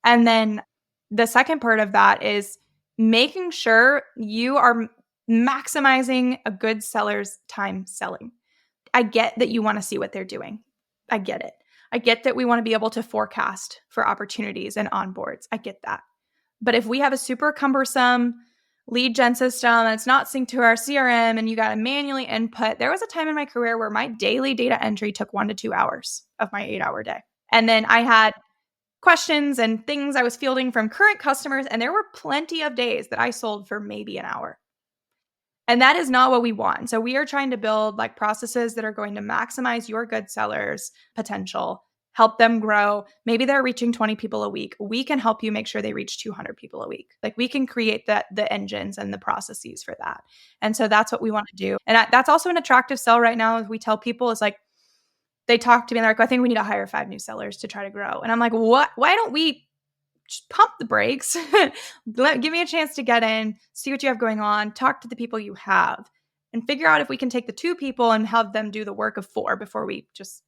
And then the second part of that is making sure you are maximizing a good seller's time selling. I get that you want to see what they're doing. I get it. I get that we want to be able to forecast for opportunities and onboards. I get that. But if we have a super cumbersome lead gen system and it's not synced to our CRM and you got to manually input, there was a time in my career where my daily data entry took 1 to 2 hours of my 8-hour day. And then I had questions and things I was fielding from current customers, and there were plenty of days that I sold for maybe an hour. And that is not what we want. So we are trying to build like processes that are going to maximize your good sellers' potential, help them grow. Maybe they're reaching 20 people a week. We can help you make sure they reach 200 people a week. Like we can create the engines and the processes for that. And so that's what we want to do. And that's also an attractive sell right now. We tell people is like, they talk to me and they're like, I think we need to hire 5 new sellers to try to grow. And I'm like, what? Why don't we just pump the brakes? Give me a chance to get in, see what you have going on, talk to the people you have, and figure out if we can take the 2 people and have them do the work of 4 before we just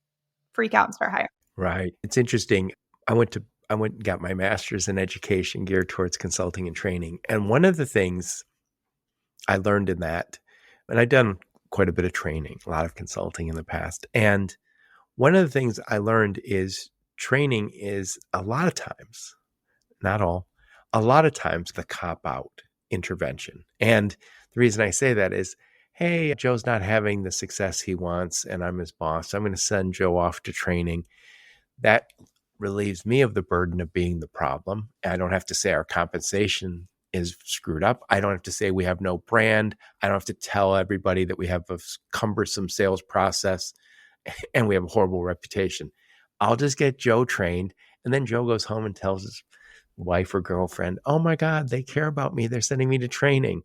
freak out and start hiring. Right. It's interesting. I went and got my master's in education geared towards consulting and training. And one of the things I learned in that, and I'd done quite a bit of training, a lot of consulting in the past. And one of the things I learned is training is a lot of times, not all, a lot of times the cop-out intervention. And the reason I say that is, hey, Joe's not having the success he wants and I'm his boss. I'm going to send Joe off to training. That relieves me of the burden of being the problem. I don't have to say our compensation is screwed up. I don't have to say we have no brand. I don't have to tell everybody that we have a cumbersome sales process and we have a horrible reputation. I'll just get Joe trained. And then Joe goes home and tells his wife or girlfriend, oh my God, they care about me. They're sending me to training.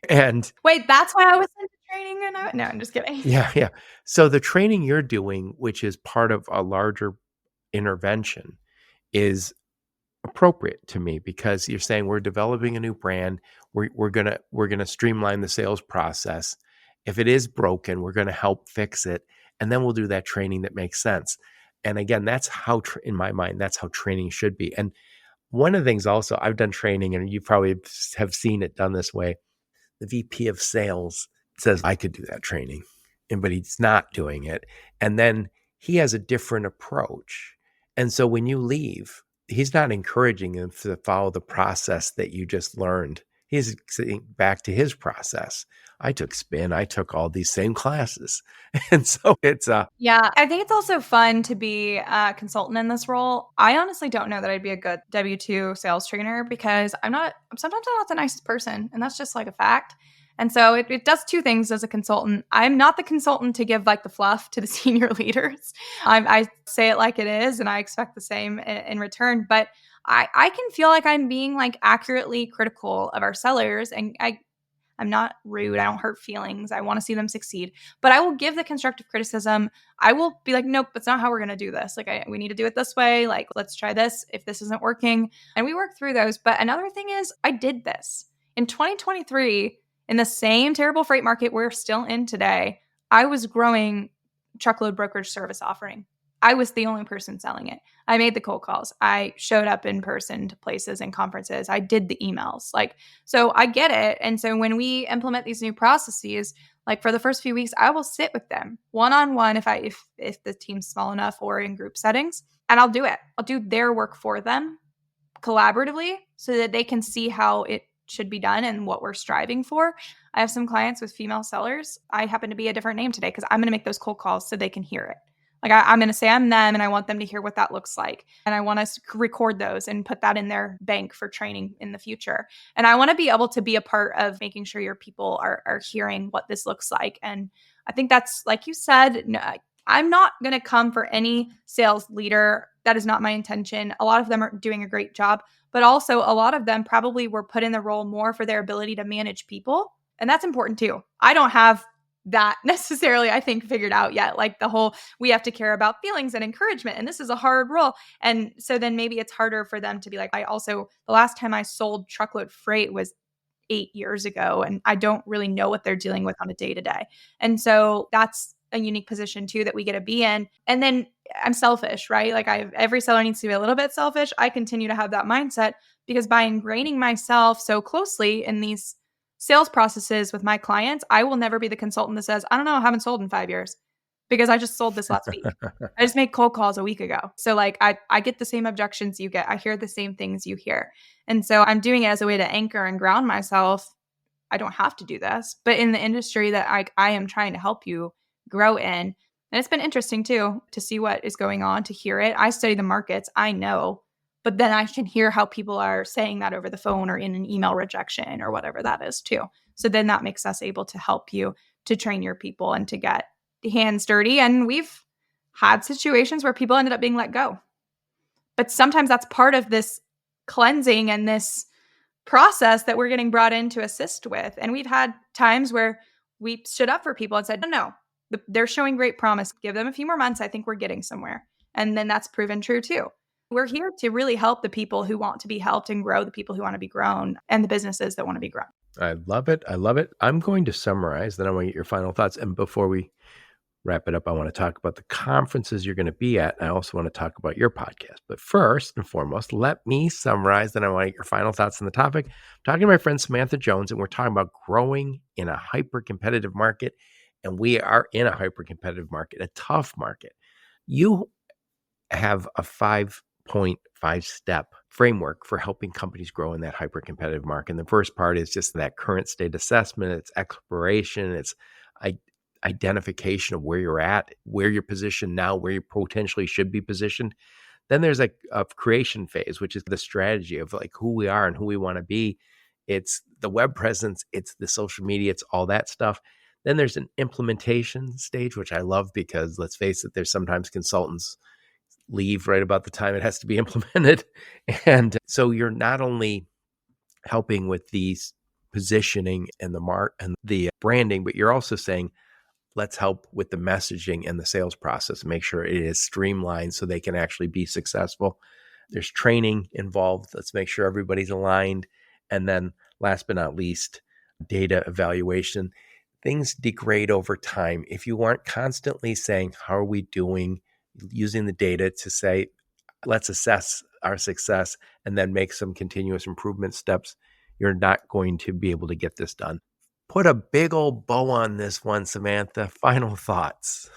And wait, that's why I was sent to training? No, I'm just kidding. Yeah. So the training you're doing, which is part of a larger intervention, is appropriate to me because you're saying we're developing a new brand. We're gonna streamline the sales process. If it is broken, we're gonna help fix it, and then we'll do that training that makes sense. And again, that's how, in my mind, that's how training should be. And one of the things also, I've done training, and you probably have seen it done this way. The VP of sales says, I could do that training, but he's not doing it. And then he has a different approach. And so when you leave, he's not encouraging them to follow the process that you just learned. He's saying back to his process. I took spin. I took all these same classes. And so it's yeah, I think it's also fun to be a consultant in this role. I honestly don't know that I'd be a good W-2 sales trainer because sometimes I'm not the nicest person, and that's just like a fact. And so it does 2 things as a consultant. I'm not the consultant to give like the fluff to the senior leaders. I say it like it is, and I expect the same in return. But I can feel like I'm being like accurately critical of our sellers, and I'm not rude. I don't hurt feelings. I want to see them succeed. But I will give the constructive criticism. I will be like, nope, that's not how we're going to do this. Like, we need to do it this way. Like, let's try this if this isn't working. And we work through those. But another thing is, I did this. In 2023, in the same terrible freight market we're still in today, I was growing truckload brokerage service offering. I was the only person selling it. I made the cold calls. I showed up in person to places and conferences. I did the emails. So I get it. And so when we implement these new processes, like for the first few weeks, I will sit with them one-on-one if the team's small enough or in group settings, and I'll do it. I'll do their work for them collaboratively so that they can see how it should be done and what we're striving for. I have some clients with female sellers. I happen to be a different name today because I'm going to make those cold calls so they can hear it. Like I'm going to say I'm them and I want them to hear what that looks like. And I want us to record those and put that in their bank for training in the future. And I want to be able to be a part of making sure your people are hearing what this looks like. And I think that's, like you said, no, I'm not going to come for any sales leader. That is not my intention. A lot of them are doing a great job, but also a lot of them probably were put in the role more for their ability to manage people. And that's important too. I don't have that necessarily, I think, figured out yet. Like the whole, we have to care about feelings and encouragement. And this is a hard role. And so then maybe it's harder for them to be like, the last time I sold truckload freight was 8 years ago. And I don't really know what they're dealing with on a day to day. And so that's a unique position too that we get to be in. And then I'm selfish, right? Like every seller needs to be a little bit selfish. I continue to have that mindset because by ingraining myself so closely in these sales processes with my clients, I will never be the consultant that says, I don't know, I haven't sold in 5 years because I just sold this last week. I just made cold calls a week ago. So like I get the same objections you get. I hear the same things you hear. And so I'm doing it as a way to anchor and ground myself. I don't have to do this, but in the industry that I am trying to help you grow in. And it's been interesting too, to see what is going on, to hear it. I study the markets, I know, but then I can hear how people are saying that over the phone or in an email rejection or whatever that is too. So then that makes us able to help you to train your people and to get hands dirty. And we've had situations where people ended up being let go. But sometimes that's part of this cleansing and this process that we're getting brought in to assist with. And we've had times where we stood up for people and said, no, they're showing great promise. Give them a few more months. I think we're getting somewhere. And then that's proven true too. We're here to really help the people who want to be helped and grow the people who want to be grown and the businesses that want to be grown. I love it. I love it. I'm going to summarize, then I want to get your final thoughts. And before we wrap it up, I want to talk about the conferences you're going to be at. I also want to talk about your podcast. But first and foremost, let me summarize, then I want to get your final thoughts on the topic. I'm talking to my friend Samantha Jones, and we're talking about growing in a hyper-competitive market. And we are in a hyper-competitive market, a tough market. You have a 5.5-step framework for helping companies grow in that hyper-competitive market. And the first part is just that current state assessment, it's exploration, it's identification of where you're at, where you're positioned now, where you potentially should be positioned. Then there's a creation phase, which is the strategy of like who we are and who we want to be. It's the web presence, it's the social media, it's all that stuff. Then there's an implementation stage, which I love because let's face it, there's sometimes consultants leave right about the time it has to be implemented. And so you're not only helping with these positioning and the branding, but you're also saying, let's help with the messaging and the sales process, make sure it is streamlined so they can actually be successful. There's training involved. Let's make sure everybody's aligned. And then last but not least, data evaluation. Things degrade over time. If you aren't constantly saying, how are we doing, using the data to say, let's assess our success and then make some continuous improvement steps, you're not going to be able to get this done. Put a big old bow on this one, Samantha. Final thoughts.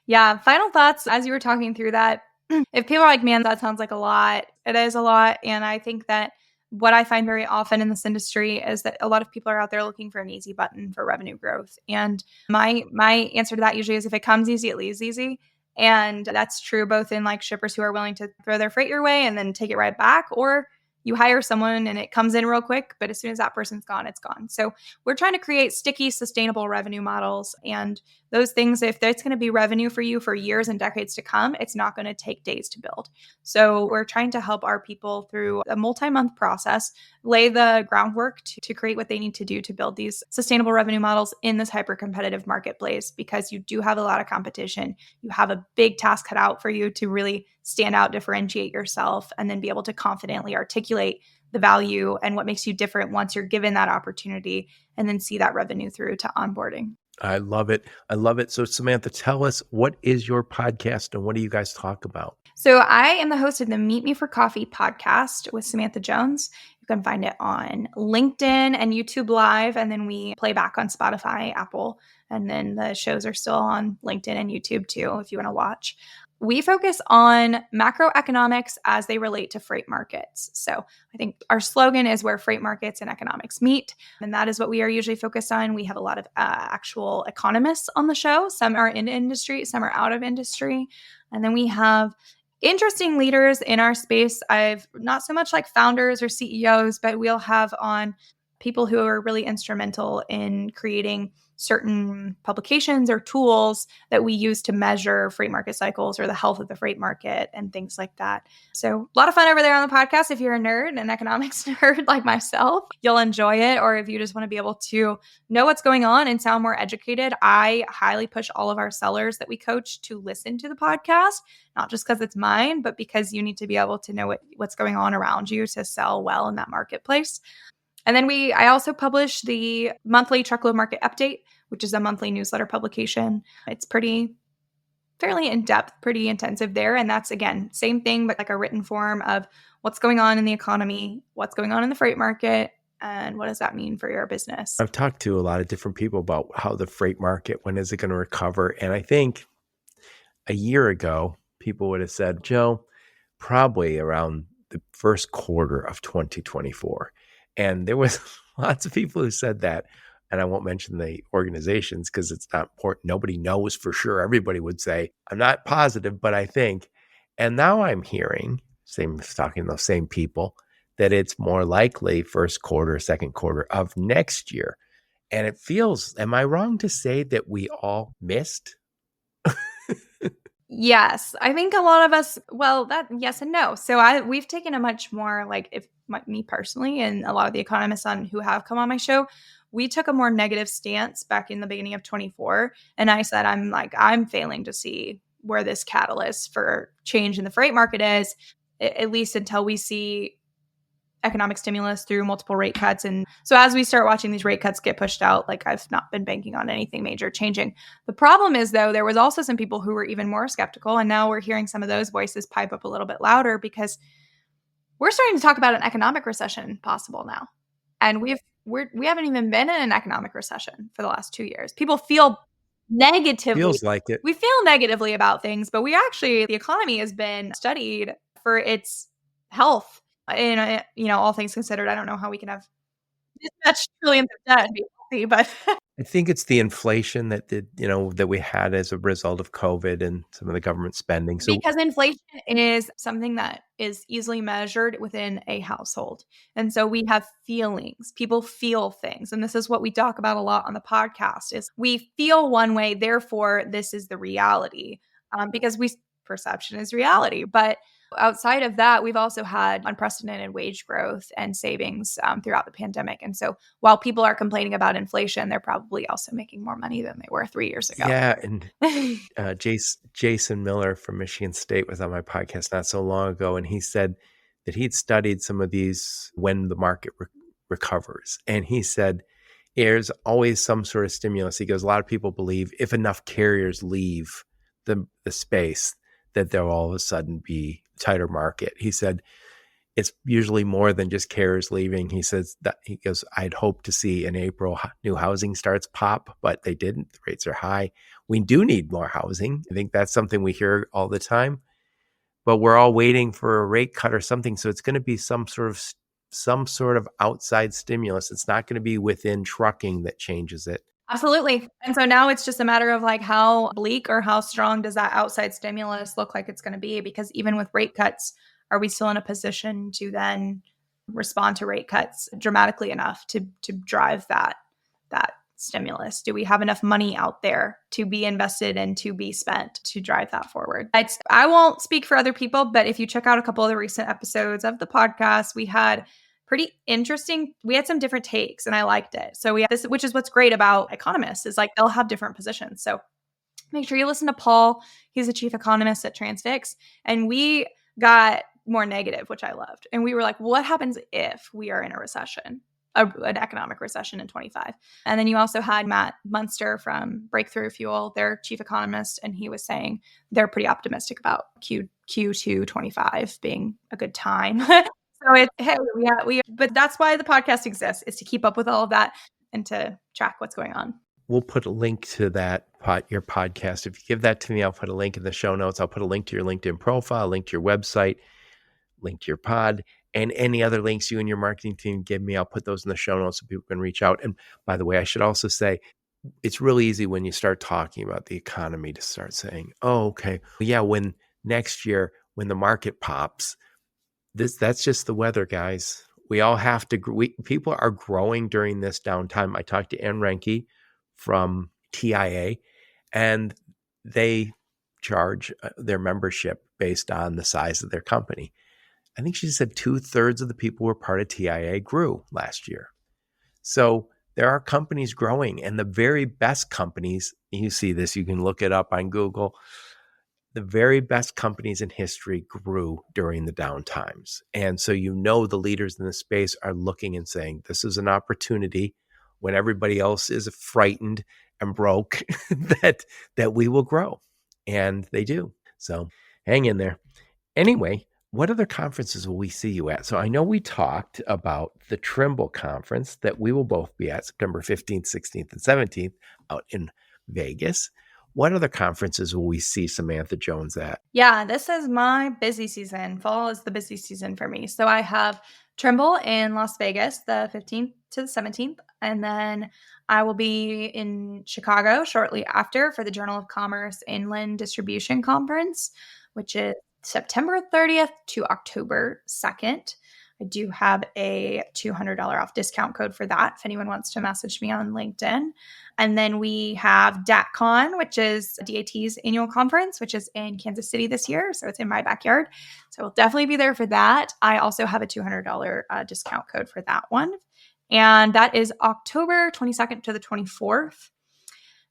Yeah, final thoughts as you were talking through that. If people are like, man, that sounds like a lot, it is a lot. And I think that what I find very often in this industry is that a lot of people are out there looking for an easy button for revenue growth. And my answer to that usually is if it comes easy, it leaves easy. And that's true both in like shippers who are willing to throw their freight your way and then take it right back, or you hire someone and it comes in real quick, but as soon as that person's gone, it's gone. So we're trying to create sticky, sustainable revenue models. And those things, if that's going to be revenue for you for years and decades to come, it's not going to take days to build. So we're trying to help our people through a multi-month process, lay the groundwork to create what they need to do to build these sustainable revenue models in this hyper-competitive marketplace, because you do have a lot of competition. You have a big task cut out for you to really stand out, differentiate yourself, and then be able to confidently articulate the value and what makes you different once you're given that opportunity, and then see that revenue through to onboarding. I love it. I love it. So Samantha, tell us, what is your podcast and what do you guys talk about? So I am the host of the Meet Me for Coffee podcast with Samantha Jones. You can find it on LinkedIn and YouTube Live, and then we play back on Spotify, Apple, and then the shows are still on LinkedIn and YouTube too if you want to watch. We focus on macroeconomics as they relate to freight markets. So I think our slogan is where freight markets and economics meet. And that is what we are usually focused on. We have a lot of actual economists on the show. Some are in industry, some are out of industry. And then we have interesting leaders in our space. I've not so much like founders or CEOs, but we'll have on people who are really instrumental in creating certain publications or tools that we use to measure freight market cycles or the health of the freight market and things like that. So a lot of fun over there on the podcast. If you're a nerd, an economics nerd like myself, you'll enjoy it. Or if you just want to be able to know what's going on and sound more educated, I highly push all of our sellers that we coach to listen to the podcast, not just because it's mine, but because you need to be able to know what's going on around you to sell well in that marketplace. And then I also publish the monthly Truckload Market Update, which is a monthly newsletter publication. It's fairly in-depth, pretty intensive there. And that's, again, same thing, but like a written form of what's going on in the economy, what's going on in the freight market, and what does that mean for your business? I've talked to a lot of different people about how the freight market, when is it going to recover? And I think a year ago, people would have said, Joe, probably around the first quarter of 2024. And there was lots of people who said that. And I won't mention the organizations because it's not important. Nobody knows for sure. Everybody would say, I'm not positive, but I think. And now I'm hearing, talking to those same people, that it's more likely first quarter, second quarter of next year. And it feels, am I wrong to say that we all missed? Yes, I think a lot of us, well, that yes and no. So we've taken a much more me personally and a lot of the economists who have come on my show, we took a more negative stance back in the beginning of 24. And I said, I'm failing to see where this catalyst for change in the freight market is, at least until we see economic stimulus through multiple rate cuts. And so as we start watching these rate cuts get pushed out, I've not been banking on anything major changing. The problem is, though, there was also some people who were even more skeptical. And now we're hearing some of those voices pipe up a little bit louder because we're starting to talk about an economic recession possible now. And we haven't even been in an economic recession for the last 2 years. People feel negatively. Feels like it. We feel negatively about things, but the economy has been studied for its health. And, all things considered, I don't know how we can have this much trillions of debt and be healthy, but I think it's the inflation that we had as a result of COVID and some of the government spending. So because inflation is something that is easily measured within a household. And so we have feelings. People feel things. And this is what we talk about a lot on the podcast is we feel one way, therefore this is the reality. Because perception is reality. But outside of that, we've also had unprecedented wage growth and savings throughout the pandemic. And so while people are complaining about inflation, they're probably also making more money than they were 3 years ago. Yeah. And Jason Miller from Michigan State was on my podcast not so long ago. And he said that he'd studied some of these when the market recovers. And he said, there's always some sort of stimulus. He goes, a lot of people believe if enough carriers leave the space, that there'll all of a sudden be a tighter market. He said, it's usually more than just carriers leaving. He goes, I'd hope to see in April new housing starts pop, but they didn't. The rates are high. We do need more housing. I think that's something we hear all the time, but we're all waiting for a rate cut or something. So it's going to be some sort of outside stimulus. It's not going to be within trucking that changes it. Absolutely. And so now it's just a matter of how bleak or how strong does that outside stimulus look like it's going to be? Because even with rate cuts, are we still in a position to then respond to rate cuts dramatically enough to drive that stimulus? Do we have enough money out there to be invested and to be spent to drive that forward? I won't speak for other people, but if you check out a couple of the recent episodes of the podcast, we had some different takes and I liked it. So we have this, which is what's great about economists is they'll have different positions. So make sure you listen to Paul. He's the chief economist at Transfix. And we got more negative, which I loved. And we were like, what happens if we are in a recession, an economic recession in 25? And then you also had Matt Munster from Breakthrough Fuel, their chief economist. And he was saying they're pretty optimistic about Q2 25 being a good time. So but that's why the podcast exists, is to keep up with all of that and to track what's going on. We'll put a link to that your podcast. If you give that to me, I'll put a link in the show notes. I'll put a link to your LinkedIn profile, link to your website, link to your pod, and any other links you and your marketing team give me. I'll put those in the show notes so people can reach out. And by the way, I should also say, it's really easy when you start talking about the economy to start saying, oh, okay, yeah, when next year, when the market pops, that's just the weather, guys. We all have to, people are growing during this downtime. I talked to Ann Renke from TIA, and they charge their membership based on the size of their company. I think she said 2/3 of the people who were part of TIA grew last year. So there are companies growing, and the very best companies, you see this, you can look it up on Google, the very best companies in history grew during the down times. And so the leaders in the space are looking and saying, this is an opportunity when everybody else is frightened and broke that we will grow. And they do. So hang in there. Anyway, what other conferences will we see you at? So I know we talked about the Trimble conference that we will both be at September 15th, 16th, and 17th out in Vegas. What other conferences will we see Samantha Jones at? Yeah, this is my busy season. Fall is the busy season for me. So I have Trimble in Las Vegas, the 15th to the 17th. And then I will be in Chicago shortly after for the Journal of Commerce Inland Distribution Conference, which is September 30th to October 2nd. I do have a $200 off discount code for that if anyone wants to message me on LinkedIn. And then we have DATCon, which is DAT's annual conference, which is in Kansas City this year. So it's in my backyard. So we'll definitely be there for that. I also have a $200 discount code for that one. And that is October 22nd to the 24th.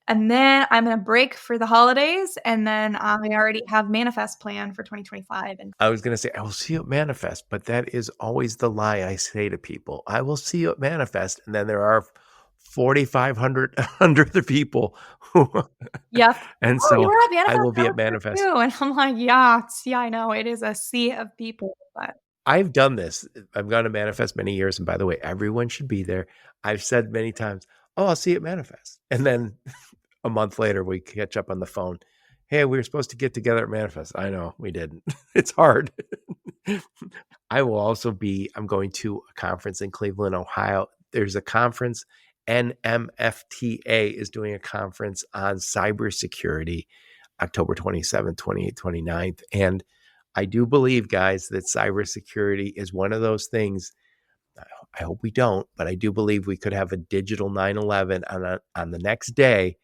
And then I'm going to break for the holidays. And then I already have Manifest planned for 2025. And I was going to say, I will see you at Manifest, but that is always the lie I say to people. I will see you at Manifest. And then there are 4,500 other people who, yep. And so I will be at Manifest too. And I'm like, yeah, I know it is a sea of people, but I've done this. I've gone to Manifest many years. And by the way, everyone should be there. I've said many times, oh, I'll see you at Manifest. And then a month later, we catch up on the phone. Hey, we were supposed to get together at Manifest. I know, we didn't. It's hard. I will also I'm going to a conference in Cleveland, Ohio. There's a conference. NMFTA is doing a conference on cybersecurity, October 27th, 28th, 29th. And I do believe, guys, that cybersecurity is one of those things. I hope we don't, but I do believe we could have a digital 9/11 on the next day.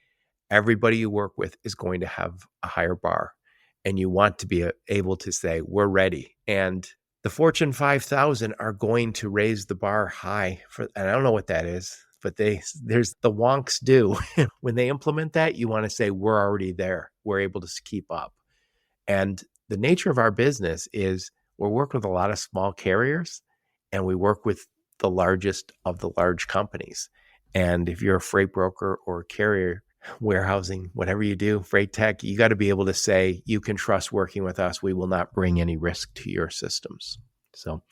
Everybody you work with is going to have a higher bar, and you want to be able to say, we're ready. And the Fortune 5,000 are going to raise the bar high and I don't know what that is, but there's the wonks do. When they implement that, you want to say, we're already there. We're able to keep up. And the nature of our business is we're working with a lot of small carriers, and we work with the largest of the large companies. And if you're a freight broker or a carrier, warehousing, whatever you do, freight tech, you got to be able to say, you can trust working with us. We will not bring any risk to your systems. So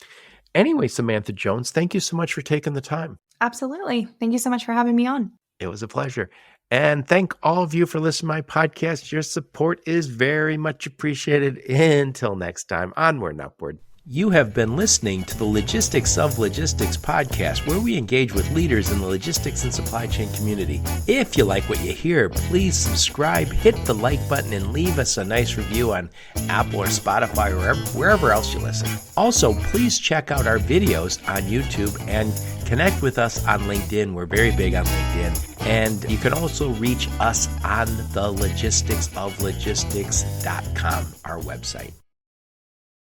anyway, Samantha Jones, thank you so much for taking the time. Absolutely. Thank you so much for having me on. It was a pleasure. And thank all of you for listening to my podcast. Your support is very much appreciated. Until next time, onward and upward. You have been listening to the Logistics of Logistics podcast, where we engage with leaders in the logistics and supply chain community. If you like what you hear, please subscribe, hit the like button, and leave us a nice review on Apple or Spotify or wherever else you listen. Also, please check out our videos on YouTube and connect with us on LinkedIn. We're very big on LinkedIn. And you can also reach us on the logisticsoflogistics.com, our website.